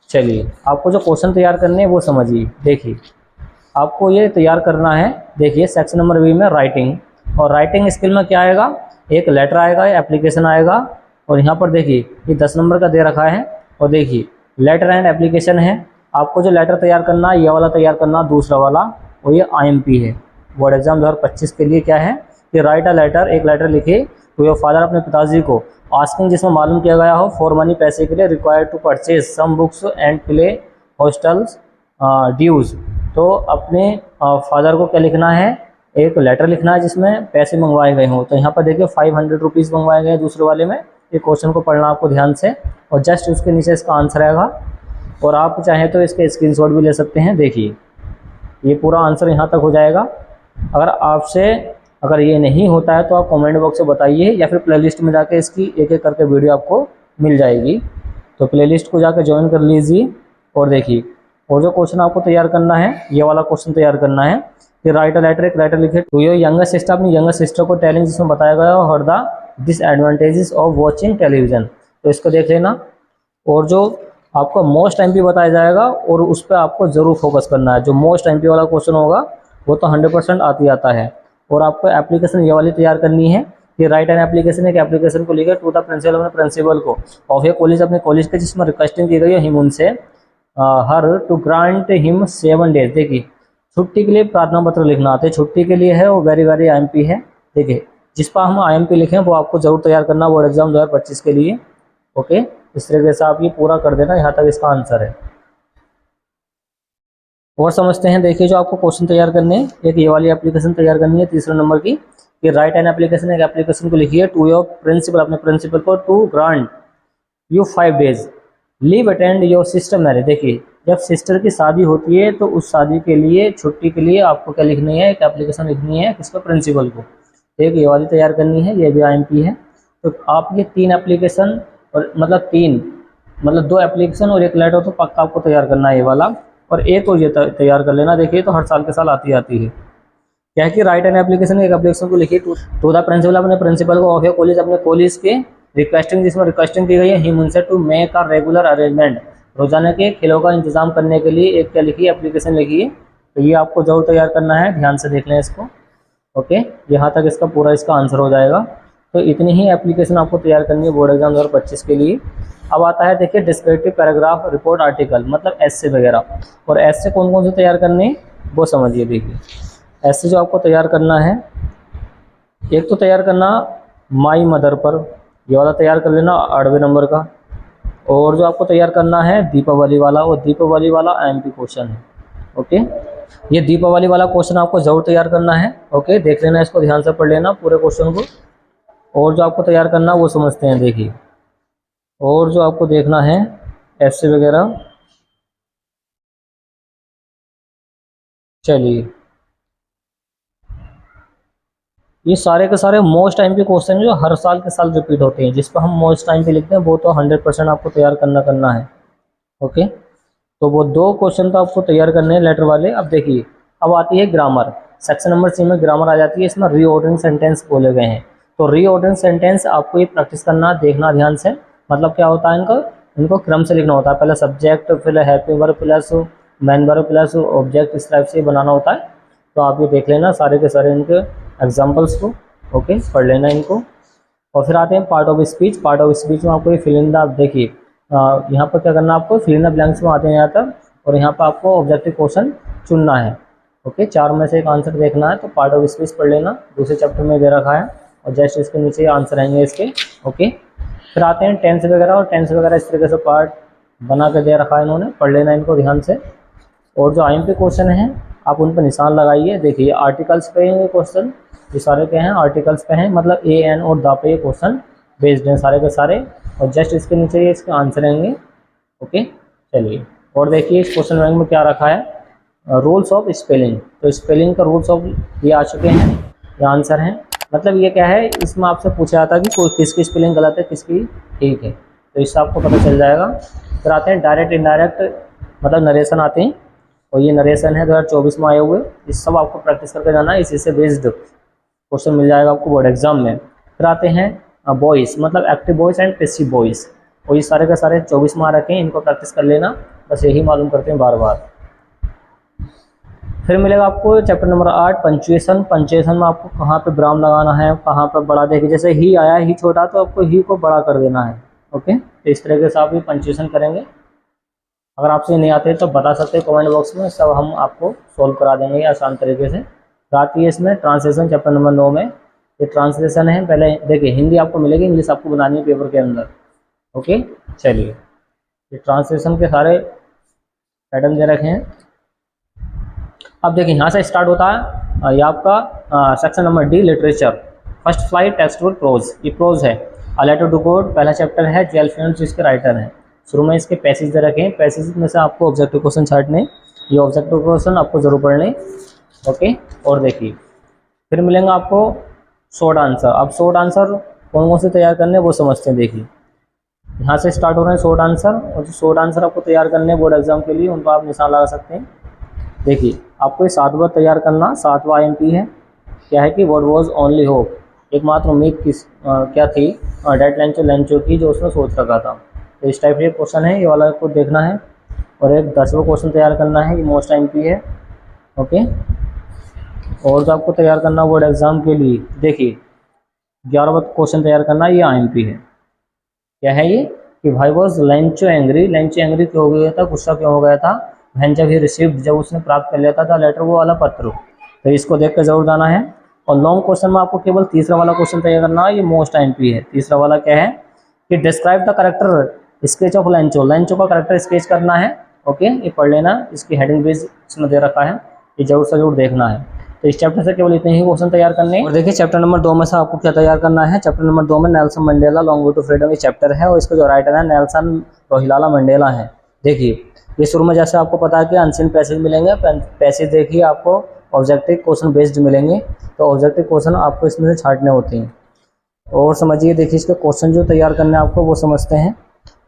चलिए आपको जो क्वेश्चन तैयार करने हैं वो समझिए। देखिए आपको ये तैयार करना है। देखिए सेक्शन नंबर बी में राइटिंग, और राइटिंग स्किल में क्या आएगा, एक लेटर आएगा, एप्लीकेशन आएगा, और यहाँ पर देखिए ये 10 नंबर का दे रखा है। और देखिए लेटर एंड एप्लीकेशन है, आपको जो लेटर तैयार करना है ये वाला तैयार करना, दूसरा वाला, और ये IMP है बोर्ड एग्जाम 2025 के लिए। क्या है कि राइट अ लेटर, एक लेटर लिखे टू योर फादर, अपने पिताजी को, आस्किंग, जिसमें मालूम किया गया हो, फॉर मनी, पैसे के लिए, required to purchase some books and play hostels dues. तो अपने फादर को क्या लिखना है, एक लेटर लिखना है जिसमें पैसे मंगवाए गए हों। तो यहाँ पर देखिए 500 रुपीज़ मंगवाए गए दूसरे वाले में। ये क्वेश्चन को पढ़ना आपको ध्यान से, और जस्ट उसके नीचे इसका आंसर आएगा, और आप चाहें तो इसके स्क्रीनशॉट भी ले सकते हैं। देखिए ये पूरा आंसर यहाँ तक हो जाएगा। अगर ये नहीं होता है तो आप कमेंट बॉक्स में बताइए, या फिर प्लेलिस्ट में जाके इसकी एक एक करके वीडियो आपको मिल जाएगी। तो प्लेलिस्ट को जाकर ज्वाइन कर लीजिए। और देखिए और जो क्वेश्चन आपको तैयार करना है, ये वाला क्वेश्चन तैयार करना है कि राइट अ लेटर, एक लेटर लिखे टू योर यंगर सिस्टर, अपनी यंगर सिस्टर को टेलिंग, जिसमें बताया गया हो हर the disadvantages of watching television. तो इसको देख लेना। और जो आपको मोस्ट IMP बताया जाएगा और उस पर आपको ज़रूर फोकस करना है। जो मोस्ट IMP वाला क्वेश्चन होगा वो तो 100% आता है। और आपको एप्लीकेशन ये वाली तैयार करनी है कि राइट एन एप्लीकेशन, एक एप्लीकेशन को लिखे टू द प्रिंसिपल, अपने प्रिंसिपल को, ऑफ ए कॉलेज, अपने कॉलेज के, जिसमें रिक्वेस्टिंग की गई है हिम, उनसे, her to grant him 7 days. देखिए छुट्टी के लिए प्रार्थना पत्र लिखना आता है, छुट्टी के लिए है, वो वेरी IMP है। देखिए जिस पर हम IMP लिखें वो आपको जरूर तैयार करना बोर्ड एग्जाम 2025 के लिए। ओके, इस तरीके से आप ये पूरा कर देना, यहाँ तक इसका आंसर है। और समझते हैं। देखिए जो आपको क्वेश्चन तैयार करने हैं, एक ये वाली एप्लीकेशन तैयार करनी है 3 नंबर की, कि राइट एन एप्लीकेशन, एक एप्लीकेशन को लिखिए टू योर प्रिंसिपल, अपने प्रिंसिपल को, to grant you 5 days leave attend your sister marriage. देखिए जब सिस्टर की शादी होती है तो उस शादी के लिए, छुट्टी के लिए आपको क्या लिखनी है, एक एप्लीकेशन लिखनी है किसको, प्रिंसिपल को। एक ये वाली तैयार करनी है, ये भी IMP है। तो आप ये 3 एप्लीकेशन, और मतलब 2 एप्लीकेशन और एक लेटर तो पक्का आपको तैयार करना है ये वाला, और एक और ये तैयार कर लेना। देखिए तो हर साल के साल आती है। क्या है कि राइट एन एप्लीकेशन, एक एप्लीकेशन को लिखिए टू द प्रिंसिपल, अपने प्रिंसिपल को, ऑफ ए कॉलेज, अपने कॉलेज के, रिक्वेस्टिंग, जिसमें रिक्वेस्टिंग की गई है हिम, उनसे, to make a regular arrangement, रोजाना के खेलों का इंतजाम करने के लिए एक क्या लिखिए, एप्लीकेशन लिखिए। तो ये आपको जरूर तैयार करना है, ध्यान से देख लें इसको। ओके, यहाँ तक इसका पूरा इसका आंसर हो जाएगा। तो इतनी ही एप्लीकेशन आपको तैयार करनी है बोर्ड एग्जाम 2025 के लिए। अब आता है देखिए डिस्क्रिप्टिव पैराग्राफ, रिपोर्ट, आर्टिकल, मतलब ऐसे वगैरह। और ऐसे कौन कौन से तैयार करने हैं वो समझिए। देखिए ऐसे जो आपको तैयार करना है, एक तो तैयार करना माई मदर पर, ये वाला तैयार कर लेना 8वें नंबर का। और जो आपको तैयार करना है दीपावली वाला, और दीपावली वाला IMP क्वेश्चन है। ओके, ये दीपावली वाला क्वेश्चन आपको जरूर तैयार करना है। ओके, देख लेना, इसको ध्यान से पढ़ लेना पूरे क्वेश्चन को। और जो आपको तैयार करना वो समझते हैं। देखिए और जो आपको देखना है ऐसे वगैरह, चलिए ये सारे के सारे मोस्ट IMP क्वेश्चन जो हर साल के साल रिपीट होते हैं, जिस पर हम मोस्ट IMP लिखते हैं, वो तो 100% आपको तैयार करना है। ओके, तो वो 2 क्वेश्चन तो आपको तैयार करने हैं लेटर वाले। अब देखिए अब आती है ग्रामर, सेक्शन नंबर C में ग्रामर आ जाती है। इसमें रीऑर्डरिंग सेंटेंस बोले गए हैं। तो रीऑर्डरिंग सेंटेंस आपको ये प्रैक्टिस करना, देखना ध्यान से। मतलब क्या होता है, इनको क्रम से लिखना होता है। पहले सब्जेक्ट, फिर helping verb plus man verb plus object, इस टाइप से बनाना होता है। तो आप ये देख लेना सारे के सारे इनके एग्जाम्पल्स को। ओके, पढ़ लेना इनको। और फिर आते हैं part of speech. Part of speech में आपको ये फिल इन द, देखिए यहाँ पर क्या करना, आपको फिल इन द ब्लैंक्स में आते हैं यहाँ तक, और यहाँ पर आपको ऑब्जेक्टिव क्वेश्चन चुनना है। ओके, 4 में से एक आंसर देखना है तो पार्ट ऑफ स्पीच पढ़ लेना, दूसरे चैप्टर में दे रखा है और जस्ट इसके नीचे आंसर आएंगे इसके। ओके, फिर आते हैं टेंस वगैरह, और टेंस वगैरह इस तरीके से पार्ट बना के दे रखा है इन्होंने, पढ़ लेना इनको ध्यान से। और जो IMP क्वेश्चन हैं आप उन पर निशान लगाइए। देखिए आर्टिकल्स पे ये क्वेश्चन, ये सारे के हैं आर्टिकल्स पे हैं, मतलब ए एन और द पे ये क्वेश्चन बेस्ड हैं सारे के सारे, और जस्ट इसके नीचे ये इसके आंसर आएंगे। ओके, चलिए और देखिए इस क्वेश्चन बैंक में क्या रखा है, रूल्स ऑफ स्पेलिंग। तो स्पेलिंग का रूल्स ऑफ ये आ चुके हैं, ये आंसर हैं। मतलब ये क्या है, इसमें आपसे पूछा जाता है कि कोई किसकी स्पेलिंग गलत है किसकी ठीक है, तो इससे आपको पता चल जाएगा। फिर आते हैं डायरेक्ट इनडायरेक्ट, मतलब नरेशन आते हैं, और ये नरेशन है 2024 में आए हुए, इस सब आपको प्रैक्टिस करके जाना है, इसी से बेस्ड क्वेश्चन मिल जाएगा आपको बोर्ड एग्जाम में। फिर आते हैं वॉइस, मतलब active voice and passive voice, और ये सारे के सारे 24 में आ रखे हैं, इनको प्रैक्टिस कर लेना, बस यही मालूम करते हैं बार बार। फिर मिलेगा आपको चैप्टर नंबर 8 पंचुएशन। पंचुएशन में आपको कहाँ पे विराम लगाना है, कहाँ पे बड़ा, देखिए जैसे ही आया ही छोटा तो आपको ही को बड़ा कर देना है। ओके, तो इस तरीके से आप ये पंचुएशन करेंगे। अगर आपसे नहीं आते तो बता सकते हैं कमेंट बॉक्स में, सब हम आपको सोल्व करा देंगे आसान तरीके से। बात ये इसमें ट्रांसलेशन चैप्टर नंबर 9 में ये ट्रांसलेशन है। पहले देखिए हिंदी आपको मिलेगी, इंग्लिश आपको बनानी है पेपर के अंदर। ओके, चलिए ये ट्रांसलेशन के सारे पैटर्न दे रखे हैं। अब देखिए यहाँ से स्टार्ट होता है ये आपका section number D literature, first flight textbook prose, ये प्रोज है। अ लेटर टू गॉड पहला चैप्टर है, 12 फ्रेंड्स जिसके राइटर हैं। शुरू में इसके पैसेज दे रखे हैं, पैसेज में से आपको ऑब्जेक्टिव क्वेश्चन छाटने, ये ऑब्जेक्टिव क्वेश्चन आपको जरूर पढ़ने। ओके, और देखिए फिर मिलेंगे आपको शॉर्ट आंसर। अब शॉर्ट आंसर कौन कौन से तैयार करने वो समझते हैं। देखिए यहाँ से स्टार्ट हो रहे हैं शॉर्ट आंसर, और जो शॉर्ट आंसर आपको तैयार करने बोर्ड एग्जाम के लिए उन पर आप निशान लगा सकते हैं। देखिए आपको ये 7 बार तैयार करना, 7वां IMP है। क्या है कि व्हाट वाज ओनली होप, एकमात्र उम्मीद किस क्या थी, डेड लेंचो की जो उसने सोच रखा था। तो इस टाइप के क्वेश्चन है, ये वाला आपको देखना है। और एक 10वां क्वेश्चन तैयार करना है, ये मोस्ट IMP है। ओके, और जो आपको तैयार करना बोर्ड एग्जाम के लिए, देखिए 11वां क्वेश्चन तैयार करना, ये IMP है। क्या है ये कि भाई was Lencho angry, Lencho angry क्यों हो गया था, गुस्सा क्यों हो गया था, वैन जब ही रिसीव्ड, जब उसने प्राप्त कर लिया था लेटर, वो वाला पत्र। तो इसको देख कर जरूर जाना है। और लॉन्ग क्वेश्चन में आपको केवल तीसरा वाला क्वेश्चन तैयार करना है, ये मोस्ट IMP है। तीसरा वाला क्या है कि describe the character sketch of Lencho, Lencho का करेक्टर स्केच करना है। ओके, ये पढ़ लेना, इसकी हेडिंग भी इसमें दे रखा है, ये जरूर से जरूर देखना है। तो इस चैप्टर से केवल इतने ही क्वेश्चन तैयार करने हैं। और देखिए चैप्टर नंबर 2 में से आपको क्या तैयार करना है। चैप्टर नंबर 2 में Nelson Mandela long way to freedom ये चैप्टर है, और इसका जो राइटर है नेल्सन रोहिलाला मंडेला है। देखिए ये शुरू में जैसे आपको पता है कि अनसीन पैसेज मिलेंगे, पैसेज देखिए आपको ऑब्जेक्टिव क्वेश्चन बेस्ड मिलेंगे, तो ऑब्जेक्टिव क्वेश्चन आपको इसमें से छांटने होते हैं। और समझिए, देखिए इसके क्वेश्चन जो तैयार करने हैं आपको वो समझते हैं।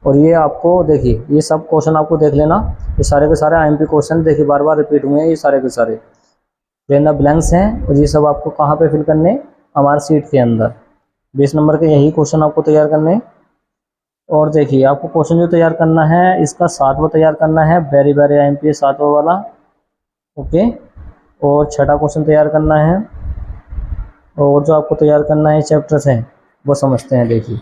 और ये आपको देखिए ये सब क्वेश्चन आपको देख लेना, ये सारे के सारे IMP क्वेश्चन देखिए बार बार रिपीट हुए हैं, ये सारे के सारे जो ब्लैंक्स हैं, और ये सब आपको कहाँ पे फिल करने, हमारे सीट के अंदर 20 नंबर के यही क्वेश्चन आपको तैयार करने। और देखिए आपको क्वेश्चन जो तैयार करना है, इसका 7वां तैयार करना है, वेरी वेरी IMP 7वां वाला। ओके, और 6ठा क्वेश्चन तैयार करना है, और जो आपको तैयार करना है चैप्टर्स हैं वो समझते हैं। देखिए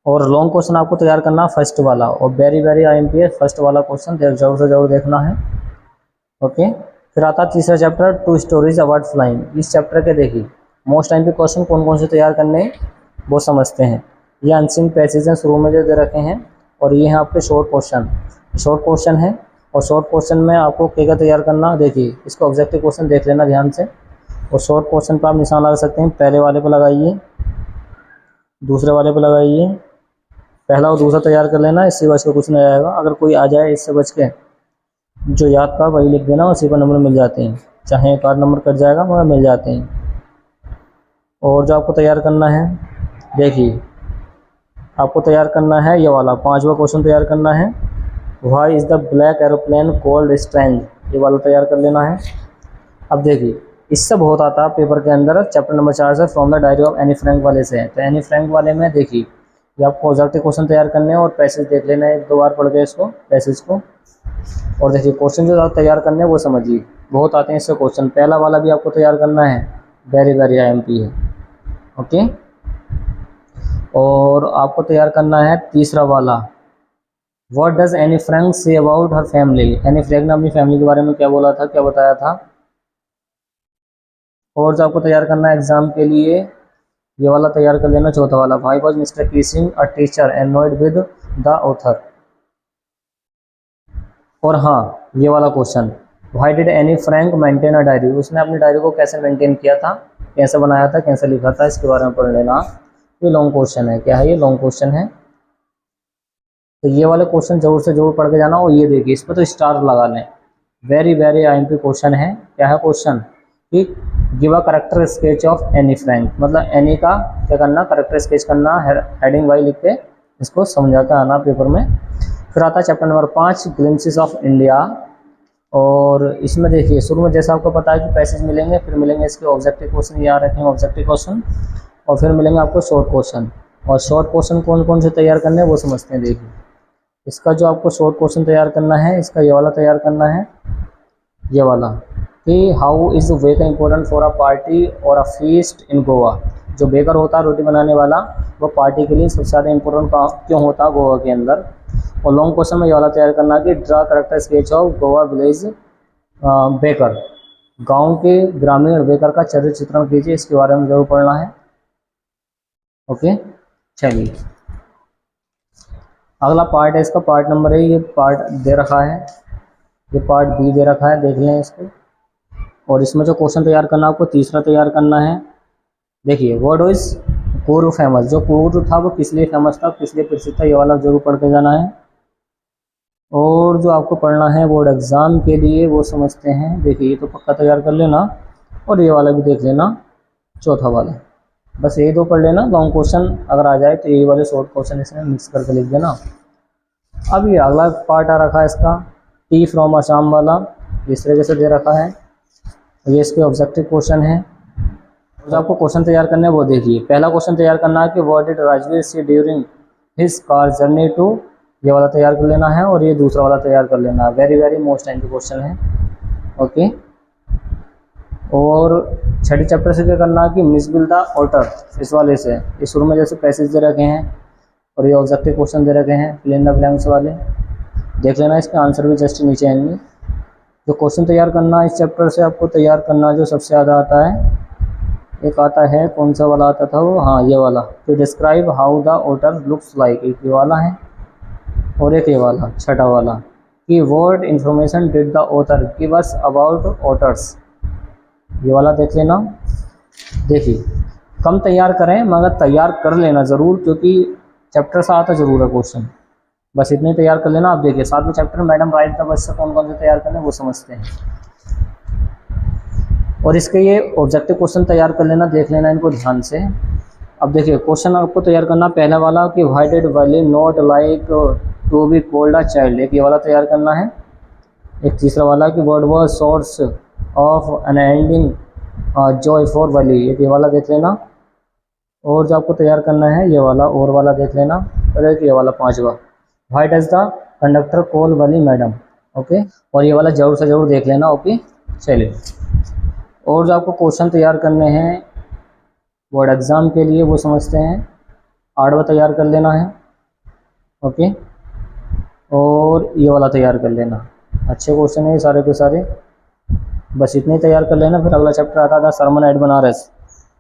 और लॉन्ग क्वेश्चन आपको तैयार करना फर्स्ट वाला, और वेरी वेरी IMP है फर्स्ट वाला क्वेश्चन, जरूर से जरूर देखना है। ओके, फिर आता है तीसरा चैप्टर, 2 स्टोरीज अबाउट फ्लाइंग। इस चैप्टर के देखिए मोस्ट IMP क्वेश्चन कौन कौन से तैयार करने वो समझते हैं। ये अनसीन पैसेज हैं शुरू में जो दे रखे हैं, और ये हैं आपके शॉर्ट क्वेश्चन, शॉर्ट क्वेश्चन है। और शॉर्ट क्वेश्चन में आपको क्या तैयार करना, देखिए इसका ऑब्जेक्टिव क्वेश्चन देख लेना ध्यान से। और शॉर्ट क्वेश्चन पर आप निशान लगा सकते हैं, पहले वाले पर लगाइए, दूसरे वाले पर लगाइए, पहला और दूसरा तैयार कर लेना, इससे बच के कुछ नहीं आएगा। अगर कोई आ जाए इससे बच के, जो याद का वही लिख देना, उसी पर नंबर मिल जाते हैं, चाहे एक आध नंबर कट जाएगा मगर मिल जाते हैं। और जो आपको तैयार करना है, देखिए आपको तैयार करना है ये वाला 5वां क्वेश्चन तैयार करना है, why is the black aeroplane called strange, ये वाला तैयार कर लेना है। अब देखिए इससे बहुत आता है पेपर के अंदर, चैप्टर नंबर 4 से from the diary of Anne Frank वाले से है। तो एनी फ्रैंक वाले में देखिए ये आपको ऑब्जेक्टिव क्वेश्चन तैयार करने हैं, और पैसेज देख लेना है, 2 बार पढ़ के इसको पैसेज को। और देखिए क्वेश्चन जो तैयार करने हैं वो समझिए, बहुत आते हैं इससे क्वेश्चन। पहला वाला भी आपको तैयार करना है, वेरी वेरी IMP है। ओके, और आपको तैयार करना है तीसरा वाला, what does Anne Frank say about her family, Anne Frank ने अपनी फैमिली के बारे में क्या बोला था, क्या बताया था। और जो आपको तैयार करना है एग्जाम के लिए, ये वाला तैयार कर लेना, चौथा वाला। Why was mister Keesing a teacher annoyed with the author. और हाँ, ये वाला क्वेश्चन, why did Anne Frank maintain a diary, उसने अपनी डायरी को कैसे मेंटेन किया था, कैसे बनाया था, कैसे लिखा था, इसके बारे में पढ़ लेना। ये लॉन्ग क्वेश्चन है, क्या है ये, लॉन्ग क्वेश्चन है। तो ये वाले क्वेश्चन जरूर से जरूर पढ़ के जाना। और ये देखिए, इस पर तो स्टार लगा लें, वेरी वेरी आईएमपी क्वेश्चन है। क्या है क्वेश्चन कि give a character sketch of Anne Frank, मतलब एनी का क्या करना, करेक्टर स्केच करना, हेडिंग वाई लिख के इसको समझा के आना पेपर में। फिर आता है chapter number 5, glimpses of India. और इसमें देखिए शुरू में जैसा आपको पता है कि पैसेज मिलेंगे, फिर मिलेंगे इसके ऑब्जेक्टिव क्वेश्चन, याद रखेंगे ऑब्जेक्टिव क्वेश्चन, और फिर मिलेंगे आपको शॉर्ट क्वेश्चन। और शॉर्ट क्वेश्चन कौन कौन से तैयार करने हैं वो समझते हैं। देखिए इसका जो आपको शॉर्ट क्वेश्चन तैयार करना है, इसका ये वाला तैयार करना है, ये वाला कि how is baker important for a party और अ फीस्ट इन गोवा। जो बेकर होता है रोटी बनाने वाला, वो पार्टी के लिए सबसे ज़्यादा इम्पोर्टेंट क्यों होता है गोवा के अंदर। और लॉन्ग क्वेश्चन में ये वाला तैयार करना है कि draw character sketch of Goa village baker, गांव के ग्रामीण बेकर का चरित्र चित्रण कीजिए, इसके बारे में जरूर पढ़ना है। ओके, चलिए अगला पार्ट है इसका, पार्ट नंबर है, ये पार्ट दे रखा है, ये पार्ट बी दे रखा है, देख लें इसको। और इसमें जो क्वेश्चन तैयार करना है आपको तीसरा तैयार करना है। देखिए वर्ड इज कुर्ग फेमस, जो कुर्ग था वो किस लिए फेमस था, किस लिए प्रसिद्ध था, ये वाला जरूर पढ़ के जाना है। और जो आपको पढ़ना है बोर्ड एग्ज़ाम के लिए वो समझते हैं। देखिए ये तो पक्का तैयार कर लेना, और ये वाला भी देख लेना, चौथा वाला। बस ये दो पढ़ लेना, लॉन्ग क्वेश्चन अगर आ जाए तो ये वाले शॉर्ट क्वेश्चन इसमें मिक्स करके लिख देना। अब ये अगला पार्ट आ रखा है इसका, टी फ्रॉम आसाम वाला, इस तरीके से दे रखा है। ये इसके ऑब्जेक्टिव क्वेश्चन है। जो आपको क्वेश्चन तैयार करना है वो देखिए, पहला क्वेश्चन तैयार करना है कि what did Rajvir see during his car journey to, ये वाला तैयार कर लेना है। और ये दूसरा वाला तैयार कर लेना है, वेरी वेरी मोस्ट टाइम के क्वेश्चन है। ओके, और छठी चैप्टर से क्या करना है कि मिस बिल द ऑटर, इस वाले से, इस शुरू में जैसे पैसेज दे रखे हैं और ये ऑब्जेक्टिव क्वेश्चन दे रखे हैं, फिल इन द ब्लैंक्स वाले देख लेना, इसके आंसर भी जस्ट नीचे आएंगे। जो क्वेश्चन तैयार करना है इस चैप्टर से आपको तैयार करना जो सबसे ज़्यादा आता है, एक आता है, कौन सा वाला आता था वो, हाँ ये वाला, तो describe how the author looks like, एक ये वाला है। और एक ये वाला छठा वाला कि what information did the author give us about otters, ये वाला देख लेना। देखिए कम तैयार करें मगर तैयार कर लेना ज़रूर, क्योंकि चैप्टर से आता ज़रूर है क्वेश्चन, बस इतने तैयार कर लेना। आप देखिए 7वें chapter madam rides the bus से कौन कौन से तैयार करने वो समझते हैं। और इसके ये ऑब्जेक्टिव क्वेश्चन तैयार कर लेना, देख लेना इनको ध्यान से। अब देखिए क्वेश्चन आपको तैयार करना, पहला वाला कि why did Valli not like to be called a child, एक ये वाला तैयार करना है। एक तीसरा वाला कि what was source of an ending Joy for valley, एक ये वाला देख लेना। और जो आपको तैयार करना है ये वाला और वाला देख लेना। और एक ये वाला पांचवा, why does the conductor call valley madam, okay. और ये वाला जरूर से जरूर देख लेना, ओके। चलिए और जो आपको क्वेश्चन तैयार करने हैं बोर्ड एग्ज़ाम के लिए वो समझते हैं, 8वां तैयार कर लेना है, ओके। और ये वाला तैयार कर लेना, अच्छे क्वेश्चन है सारे के सारे, बस इतने तैयार कर लेना। फिर अगला चैप्टर आता था सरमन एट बनारस,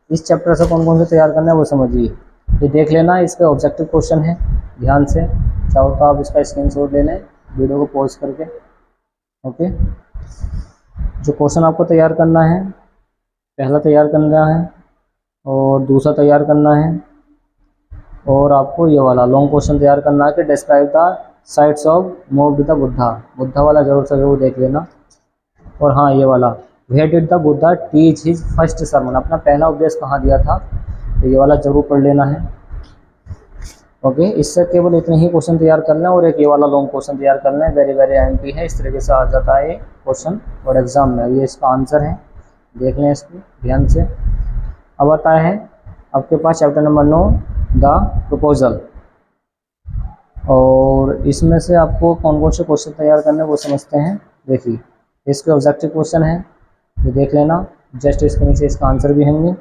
इस चैप्टर से कौन कौन से तैयार करना है वो समझिए, ये देख लेना। इसके ऑब्जेक्टिव क्वेश्चन है, ध्यान से चाहो तो आप इसका स्क्रीनशॉट ले लें वीडियो को पॉज करके, ओके। जो क्वेश्चन आपको तैयार करना है, पहला तैयार करना है और दूसरा तैयार करना है, और आपको ये वाला लॉन्ग क्वेश्चन तैयार करना है कि describe the sites of move the Buddha, Buddha वाला जरूर से जरूर देख लेना। और हाँ ये वाला, where did the Buddha teach his first sermon, अपना पहला उपदेश कहाँ दिया था, तो ये वाला जरूर पढ़ लेना है, ओके। इससे केवल इतने ही क्वेश्चन तैयार करना है और एक ये वाला लॉन्ग क्वेश्चन तैयार करना है, वेरी वेरी एमपी है, इस तरीके से आ जाता है ये क्वेश्चन और एग्जाम में। ये इसका आंसर है, देख लें इसको ध्यान से। अब आता है आपके पास चैप्टर नंबर 9 द प्रपोजल, और इसमें से आपको कौन कौन से क्वेश्चन तैयार करने वो समझते हैं। देखिए इसके ऑब्जेक्टिव क्वेश्चन है, ये देख लेना, जस्ट इसके नीचे इसका आंसर भी होंगे।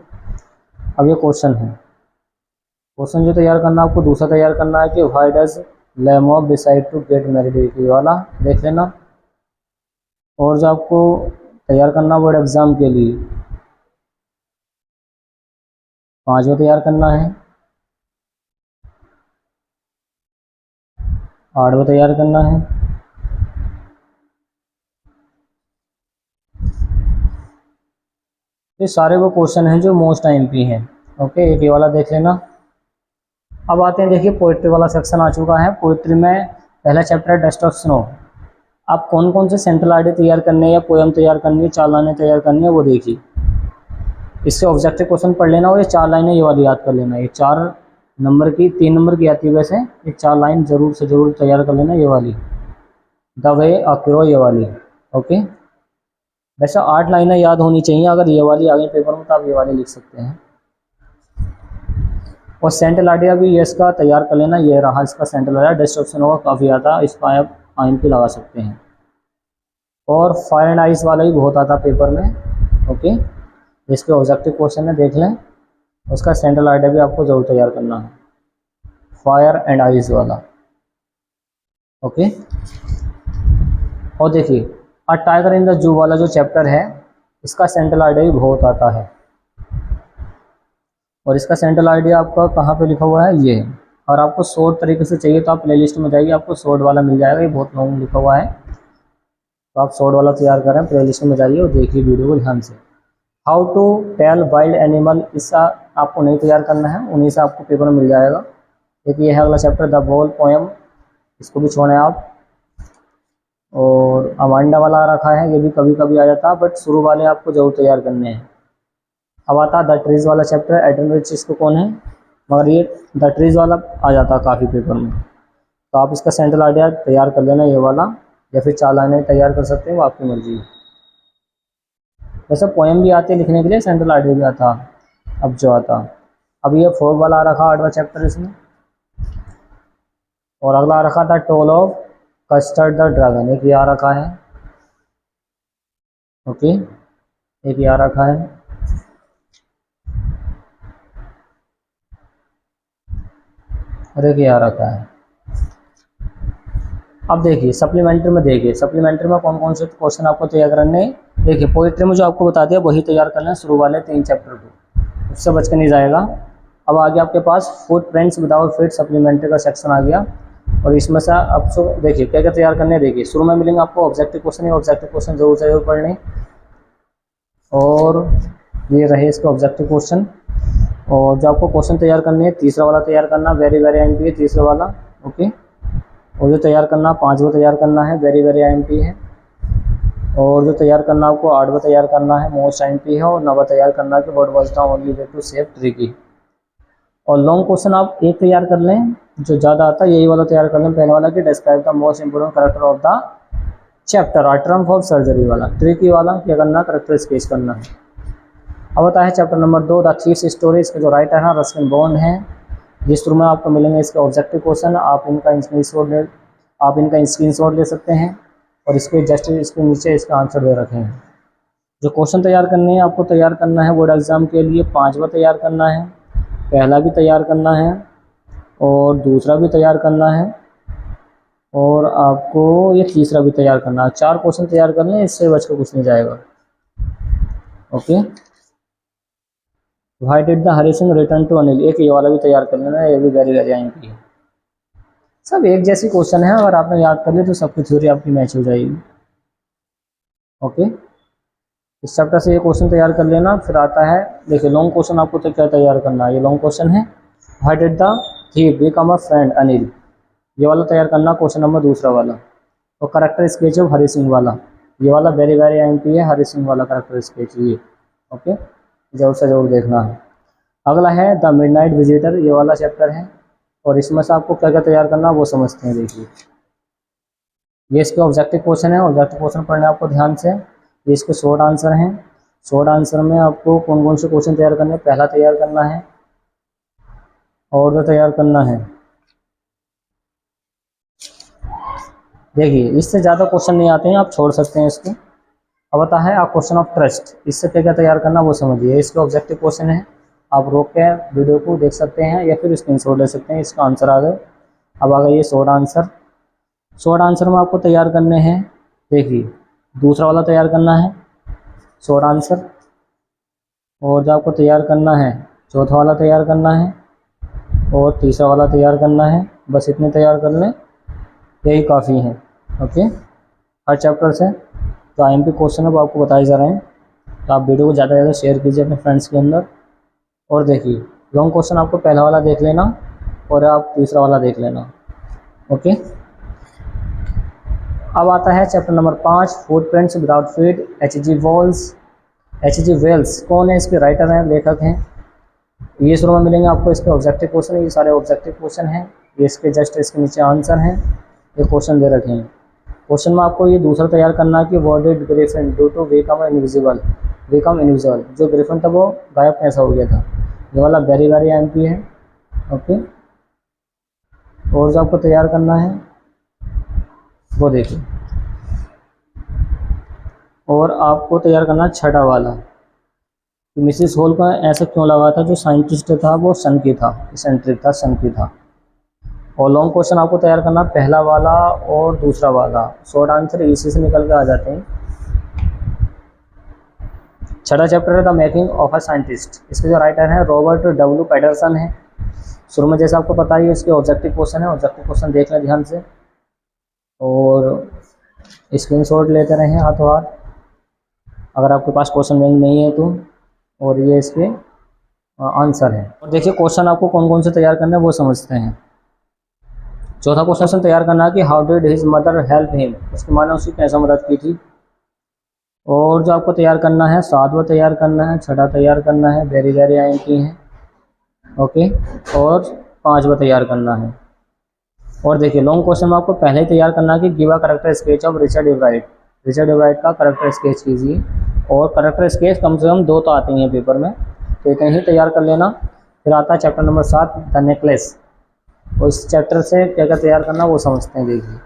अब ये क्वेश्चन है, क्वेश्चन जो तैयार करना आपको दूसरा तैयार करना है कि why does Lomov decide to get married, ये वाला देख लेना। और जो आपको तैयार करना बोर्ड एग्ज़ाम के लिए 5वां तैयार करना है, 8वां तैयार करना है, ये सारे वो क्वेश्चन हैं जो मोस्ट आईएमपी हैं। ओके, एक ये वाला देख लेना। अब आते हैं, देखिए पोइट्री वाला सेक्शन आ चुका है। पोइट्री में पहला चैप्टर डेस्ट ऑफ स्नो। आप कौन कौन से सेंट्रल आइडिया तैयार करने हैं या पोएम तैयार करनी है, 4 लाइनें तैयार करनी है, वो देखिए। इससे ऑब्जेक्टिव क्वेश्चन पढ़ लेना और ये 4 लाइनें ये वाली याद कर लेना। ये 4 नंबर की, 3 नंबर की आती है वैसे, ये 4 लाइन जरूर से जरूर तैयार कर लेना, ये वाली द वे अक्रो, ये वाली। ओके, वैसे 8 लाइनें याद होनी चाहिए। अगर ये वाली आ गई पेपर में तो आप ये वाली लिख सकते हैं। और सेंट्रल आइडिया भी ये इसका तैयार कर लेना, ये रहा इसका सेंट्रल आइडिया। डिस्ट्रक्शन होगा काफ़ी आता, इसका आप आईएमपी लगा सकते हैं। और फायर एंड आइस वाला भी बहुत आता पेपर में। ओके, इसके ऑब्जेक्टिव क्वेश्चन है, देख लें। उसका सेंट्रल आइडिया भी आपको जरूर तैयार करना है, फायर एंड आइस वाला। ओके, और देखिए a tiger in the zoo वाला जो चैप्टर है, इसका सेंट्रल आइडिया भी बहुत आता है। और इसका सेंट्रल आइडिया आपका कहाँ पे लिखा हुआ है, ये। और आपको शॉर्ट तरीके से चाहिए तो आप प्लेलिस्ट में जाइए, आपको शॉर्ट वाला मिल जाएगा। ये बहुत लॉन्ग लिखा हुआ है, तो आप शॉर्ट वाला तैयार करें, प्लेलिस्ट में जाइए और देखिए वीडियो को ध्यान से। How to tell wild animal, इसका आपको नहीं तैयार करना है, उन्हीं से आपको पेपर में मिल जाएगा। एक ये है अगला चैप्टर द वॉल पोएम, इसको भी छोड़ें आप। और अमांडा वाला रखा है, ये भी कभी कभी आ जाता है, बट शुरू वाले आपको जरूर तैयार करने हैं। अब आता है द ट्रीज़ वाला चैप्टर, एडम रिच इसको कौन है, मगर ये द ट्रीज़ वाला आ जाता है काफ़ी पेपर में, तो आप इसका सेंट्रल आइडिया तैयार कर लेना, ये वाला। या फिर 4 लाइनें तैयार कर सकते हैं, वो आपकी मर्जी है। वैसे पोएम भी आते हैं लिखने के लिए, सेंट्रल आइडिया भी आता। अब जो आता, अब ये फोग वाला आ रखा 8वां चैप्टर इसमें। और अगला आ रखा था toll of custard the dragon, एक ये आ रखा है। ओके, एक ये आ रखा है। और एक ये आ रखा है। अब देखिए सप्लीमेंट्री में, देखिए सप्लीमेंट्री में कौन कौन से क्वेश्चन आपको तैयार करने हैं। देखिए पोइट्री में जो आपको बता दिया वही तैयार करना है, शुरू वाले 3 चैप्टर को, उससे बच के नहीं जाएगा। अब आ गया आपके पास footprints without feet, supplementary का सेक्शन आ गया। और इसमें से आप देखिए क्या क्या तैयार करने हैं। देखिए शुरू में मिलेंगे आपको ऑब्जेक्टिव क्वेश्चन, ऑब्जेक्टिव क्वेश्चन जरूर से जरूर पढ़ने। और ये रहे इसके ऑब्जेक्टिव क्वेश्चन। और जो आपको क्वेश्चन तैयार करने हैं, तीसरा वाला तैयार करना, वेरी वेरी आईएमपी है तीसरा वाला। ओके, और जो तैयार करना 5वां तैयार करना है, वेरी वेरी आईएमपी है। और जो तैयार करना आपको 8वां तैयार करना है, मोस्ट आईएमपी है। और 9वां तैयार करना है कि what was the only way to save Tricki. और लॉन्ग क्वेश्चन आप एक तैयार कर लें, जो ज़्यादा आता है यही वाला तैयार कर लें, पहले वाला कि describe the most important character of the chapter, a triumph of surgery वाला। ट्रिकी वाला क्या करना, करेक्टर स्केच करना है। अब आता है chapter number 2 the thieves story, इसका जो राइटर है रस्किन बॉन्ड है। जिस थ्रू में आपको मिलेंगे इसके ऑब्जेक्टिव क्वेश्चन, आप इनका स्क्रीनशॉट ले सकते हैं। और इसके जस्ट इसके नीचे इसका आंसर दे रखे हैं। जो क्वेश्चन तैयार करने हैं आपको तैयार करना है बोर्ड एग्जाम के लिए, 5वां तैयार करना है, पहला भी तैयार करना है और दूसरा भी तैयार करना है, और आपको ये तीसरा भी तैयार करना है। 4 क्वेश्चन तैयार करने हैं, इससे बच कर कुछ नहीं जाएगा। Okay, why did the Hari Singh return to Anil, एक ये वाला भी तैयार कर लेना, ये भी वेरी वेरी आईएमपी है। सब एक जैसी क्वेश्चन है, अगर आपने याद कर लिया तो सबकी थ्योरी आपकी मैच हो जाएगी। ओके, इस चैप्टर से ये क्वेश्चन तैयार कर लेना। फिर आता है देखिए लॉन्ग क्वेश्चन, आपको तो क्या तैयार करना है, ये लॉन्ग क्वेश्चन है। Why did the thief become a friend Anil, ये वाला तैयार करना, क्वेश्चन नंबर दूसरा वाला। और character sketch of Hari Singh वाला, ये वाला वेरी वेरी आईएमपी है, हरी सिंह वाला करेक्टर स्केच ये। ओके, जरूर से जरूर देखना है। अगला है द मिडनाइट विजिटर, ये वाला चैप्टर है। और इसमें से आपको क्या क्या तैयार करना वो समझते हैं। देखिए ये इसके ऑब्जेक्टिव क्वेश्चन है, ऑब्जेक्टिव क्वेश्चन पढ़ने आपको ध्यान से। ये इसके शॉर्ट आंसर हैं, शॉर्ट आंसर में आपको कौन कौन से क्वेश्चन तैयार करने हैं, पहला तैयार करना है और जो तैयार करना है। देखिए इससे ज़्यादा क्वेश्चन नहीं आते हैं, आप छोड़ सकते हैं इसको। अब आता है आप क्वेश्चन ऑफ ट्रस्ट, इससे क्या क्या तैयार करना वो समझिए। इसके ऑब्जेक्टिव क्वेश्चन है, आप रोक के वीडियो को देख सकते हैं या फिर स्क्रीनशॉट ले सकते हैं, इसका आंसर आ गए। अब आ गया ये शॉर्ट आंसर। शॉर्ट आंसर में आपको तैयार करने हैं, देखिए दूसरा वाला तैयार करना है शॉर्ट आंसर, और जो आपको तैयार करना है चौथा वाला तैयार करना है, और तीसरा वाला तैयार करना है। बस इतने तैयार कर लें, यही काफ़ी है। ओके, हर चैप्टर से जो IMP क्वेश्चन है वो आपको बताए जा रहे हैं, तो आप वीडियो को ज़्यादा से ज़्यादा शेयर कीजिए अपने फ्रेंड्स के अंदर। और देखिए लॉन्ग क्वेश्चन आपको पहला वाला देख लेना और आप तीसरा वाला देख लेना। ओके, अब आता है chapter number 5, footprints without feet, H.G. Wells कौन है, इसके राइटर हैं, लेखक हैं। ये शुरू में मिलेंगे आपको इसके ऑब्जेक्टिव क्वेश्चन, ये सारे ऑब्जेक्टिव क्वेश्चन हैं, ये इसके जस्ट इसके नीचे आंसर हैं, ये क्वेश्चन दे रखे हैं। क्वेश्चन में आपको ये दूसरा तैयार करना है कि what did Griffin do to become invisible, जो ग्रिफिन था वो गायब कैसा हो गया था। ये वाला वेरी IMP है। ओके, और जो आपको तैयार करना है वो देखिए, और आपको तैयार करना छठा वाला, मिसिस हॉल का ऐसा क्यों लगा था, जो साइंटिस्ट था वो सन की था, इसेंट्रिक था, सन की था। और लॉन्ग क्वेश्चन आपको तैयार करना पहला वाला और दूसरा वाला, शॉर्ट आंसर इसी से निकल के आ जाते हैं। छठा चैप्टर है the making of a scientist, इसके जो राइटर हैं रॉबर्ट W. पैटरसन है। शुरू में जैसे आपको पता ही है इसके ऑब्जेक्टिव क्वेश्चन है, ऑब्जेक्टिव क्वेश्चन देख लें ध्यान से और स्क्रीनशॉट लेते रहें हाथों हाथ अगर आपके पास क्वेश्चन बैंक नहीं है तो। और ये इसके आंसर है। और देखिए क्वेश्चन आपको कौन कौन से तैयार करना है वो समझते हैं। चौथा क्वेश्चन तैयार करना है कि how did his mother help him, उसकी माँ ने उसकी कैसे मदद की थी। और जो आपको तैयार करना है सातवां तैयार करना है, छठा तैयार करना है, वेरी IMP है। ओके, और पांचवा तैयार करना है। और देखिए लॉन्ग क्वेश्चन में आपको पहले ही तैयार करना है कि give a character sketch of Richard Ebright का करेक्टर स्केच कीजिए। और करेक्टर स्केच कम से कम 2 तो आते हैं पेपर में, तो इतने ही तैयार कर लेना। फिर आता है चैप्टर नंबर 7 द नेकलेस, और इस चैप्टर से क्या क्या तैयार करना वो समझते हैं। देखिए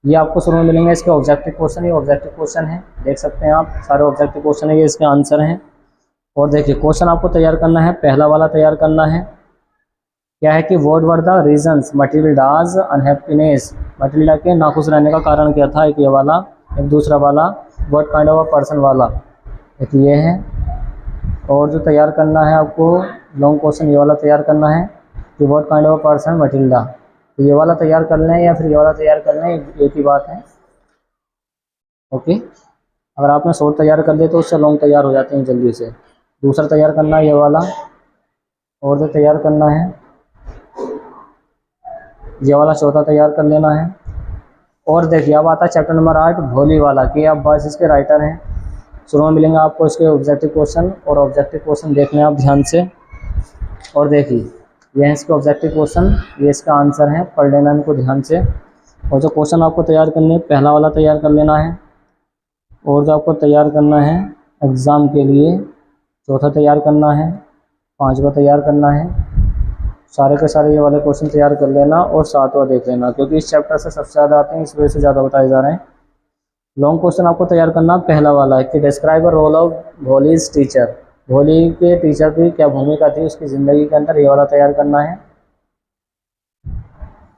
ये आपको शुरू में मिलेंगे इसके ऑब्जेक्टिव क्वेश्चन, ये ऑब्जेक्टिव क्वेश्चन है, देख सकते हैं आप सारे ऑब्जेक्टिव क्वेश्चन है, ये इसके आंसर हैं। और देखिए क्वेश्चन आपको तैयार करना है, पहला वाला तैयार करना है क्या है कि what were the reasons Matilda's unhappiness, Matilda के नाखुश रहने का कारण क्या था, एक ये वाला, एक दूसरा वाला what kind of a person वाला, एक ये है। और जो तैयार करना है आपको लॉन्ग क्वेश्चन ये वाला तैयार करना है कि what kind of a person Matilda, तो ये वाला तैयार कर लें या फिर ये वाला तैयार कर लें, एक ही बात है। ओके, अगर आपने शॉर्ट तैयार कर दिया तो उससे लॉन्ग तैयार हो जाते हैं जल्दी से। दूसरा तैयार करना है ये वाला, और जो तैयार करना है ये वाला चौथा तैयार कर लेना है। और देखिए अब आता है चैप्टर नंबर 8 भोली वाला, कि आप बस इसके राइटर हैं। शुरू में मिलेंगे आपको इसके ऑब्जेक्टिव क्वेश्चन, और ऑब्जेक्टिव क्वेश्चन देख लें आप ध्यान से। और देखिए ये है इसके ऑब्जेक्टिव क्वेश्चन, ये इसका आंसर है, पढ़ लेना इनको ध्यान से। और जो क्वेश्चन आपको तैयार करने हैं पहला वाला तैयार कर लेना है, और जो आपको तैयार करना है एग्ज़ाम के लिए चौथा तैयार करना है, पांचवा तैयार करना है, सारे के सारे ये वाले क्वेश्चन तैयार कर लेना। और सातवां देख लेना, क्योंकि इस चैप्टर से सबसे ज़्यादा आते हैं, इस वजह से ज़्यादा बताए जा रहे हैं। लॉन्ग क्वेश्चन आपको तैयार करना पहला वाला है कि describe a role of Bholi's teacher, Bholi के टीचर की क्या भूमिका थी उसकी ज़िंदगी के अंदर, ये वाला तैयार करना है।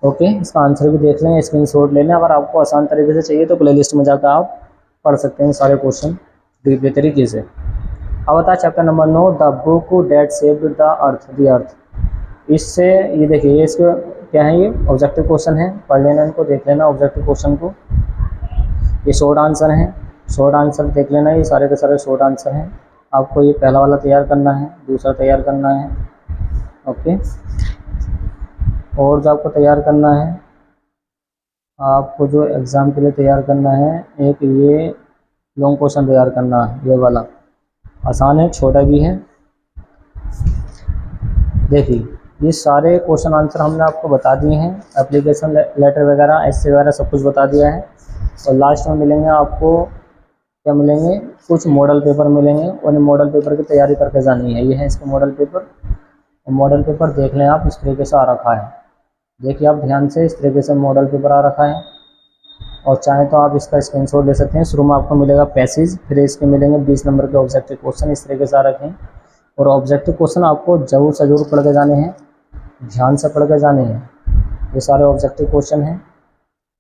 ओके, इसका आंसर भी देख लें, स्क्रीनशॉट ले लें। अगर आपको आसान तरीके से चाहिए तो प्लेलिस्ट में जाकर आप पढ़ सकते हैं सारे क्वेश्चन डीप तरीके से। अब आता है chapter number 9 the book that saved the earth. इससे ये देखिए ये इसके क्या है, ये ऑब्जेक्टिव क्वेश्चन है, पढ़ लेना इनको, देख लेना ऑब्जेक्टिव क्वेश्चन को। ये शॉर्ट आंसर हैं, शॉर्ट आंसर देख लेना, ये सारे के सारे शॉर्ट आंसर हैं। आपको ये पहला वाला तैयार करना है, दूसरा तैयार करना है। ओके, और जो आपको तैयार करना है, आपको जो एग्ज़ाम के लिए तैयार करना है, एक ये लॉन्ग क्वेश्चन तैयार करना है, ये वाला आसान है, छोटा भी है। देखिए ये सारे क्वेश्चन आंसर हमने आपको बता दिए हैं, एप्लीकेशन लेटर वगैरह ऐसे वगैरह सब कुछ बता दिया है। और लास्ट में मिलेंगे आपको क्या मिलेंगे, कुछ मॉडल पेपर मिलेंगे, और मॉडल पेपर की तैयारी करके जानी है। ये है इसके मॉडल पेपर, मॉडल पेपर देख लें आप, इस तरीके से आ रखा है, देखिए आप ध्यान से, इस तरीके से मॉडल पेपर आ रखा है। और चाहे तो आप इसका स्क्रीनशॉट ले सकते हैं। शुरू में आपको मिलेगा पैसेज, फिर इसके मिलेंगे 20 नंबर के ऑब्जेक्टिव क्वेश्चन, इस तरीके से आ रखे हैं। और ऑब्जेक्टिव क्वेश्चन आपको जरूर से जरूर पढ़ के जाने हैं, ध्यान से पढ़ के जाने हैं। ये सारे ऑब्जेक्टिव क्वेश्चन हैं।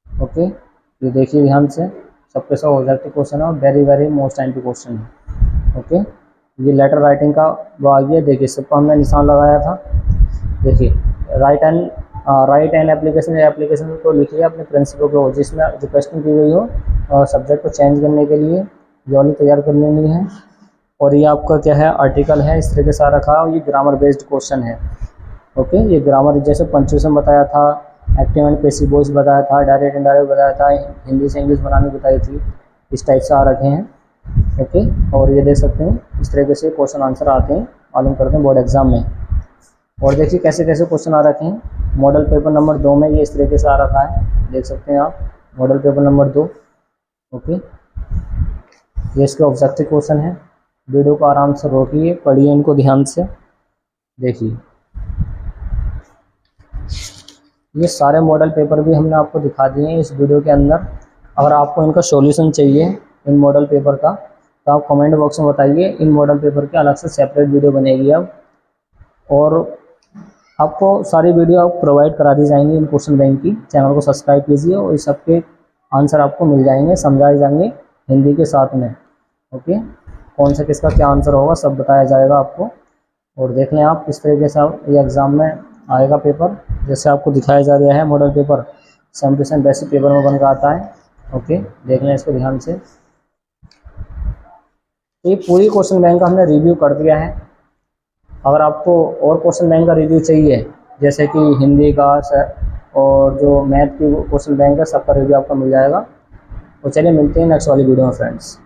ओके, ये देखिए ध्यान से, सबके सब ऑब्जेक्टिव क्वेश्चन है और वेरी वेरी मोस्ट टाइम पे क्वेश्चन है। ओके, ये लेटर राइटिंग का वो आ गया, देखिए सबको हमने निशान लगाया था। देखिए राइट एंड एप्लीकेशन को लिखिए अपने प्रिंसिपल को, जिसमें जो क्वेश्चन की गई हो और सब्जेक्ट को चेंज करने के लिए ये वाली तैयार कर लेनी है। और ये आपका क्या है, आर्टिकल है, इस तरीके से रखा है और ये ग्रामर बेस्ड क्वेश्चन है। ओके, ये ग्रामर जैसे पंक्चुएशन बताया था, एक्टिव एंड पैसिव वॉइस बताया था, डायरेक्ट इनडायरेक्ट बताया था, हिंदी से इंग्लिश बनानी बताई थी, इस टाइप से आ रखे हैं। ओके, और ये देख सकते हैं इस तरीके से क्वेश्चन आंसर आते हैं, मालूम करते हैं बोर्ड एग्जाम में। और देखिए कैसे कैसे क्वेश्चन आ रखे हैं। मॉडल पेपर नंबर 2 में ये इस तरीके से आ रखा है, देख सकते हैं आप, मॉडल पेपर नंबर 2। ओके, ये इसके ऑब्जेक्टिव क्वेश्चन है। वीडियो को आराम से रोकिए, पढ़िए इनको ध्यान से। देखिए ये सारे मॉडल पेपर भी हमने आपको दिखा दिए हैं इस वीडियो के अंदर। अगर आपको इनका सॉल्यूशन चाहिए इन मॉडल पेपर का तो आप कमेंट बॉक्स में बताइए, इन मॉडल पेपर के अलग से सेपरेट वीडियो बनेगी अब, और आपको सारी वीडियो आप प्रोवाइड करा दी जाएंगी इन क्वेश्चन बैंक की। चैनल को सब्सक्राइब कीजिए और इस सबके आंसर आपको मिल जाएंगे, समझाए जाएंगे हिंदी के साथ में। ओके, कौन सा किसका क्या आंसर होगा सब बताया जाएगा आपको। और देख लें आप किस तरीके से ये एग्ज़ाम में आएगा पेपर, जैसे आपको दिखाया जा रहा है मॉडल पेपर 70% बेसिक पेपर में बनकर आता है। ओके, देख लें इसको ध्यान से। ये पूरी क्वेश्चन बैंक का हमने रिव्यू कर दिया है। अगर आपको और क्वेश्चन बैंक का रिव्यू चाहिए, जैसे कि हिंदी का और जो मैथ की क्वेश्चन बैंक है, सबका रिव्यू आपको मिल जाएगा। तो चलिए मिलते हैं नेक्स्ट वाली वीडियो में फ्रेंड्स।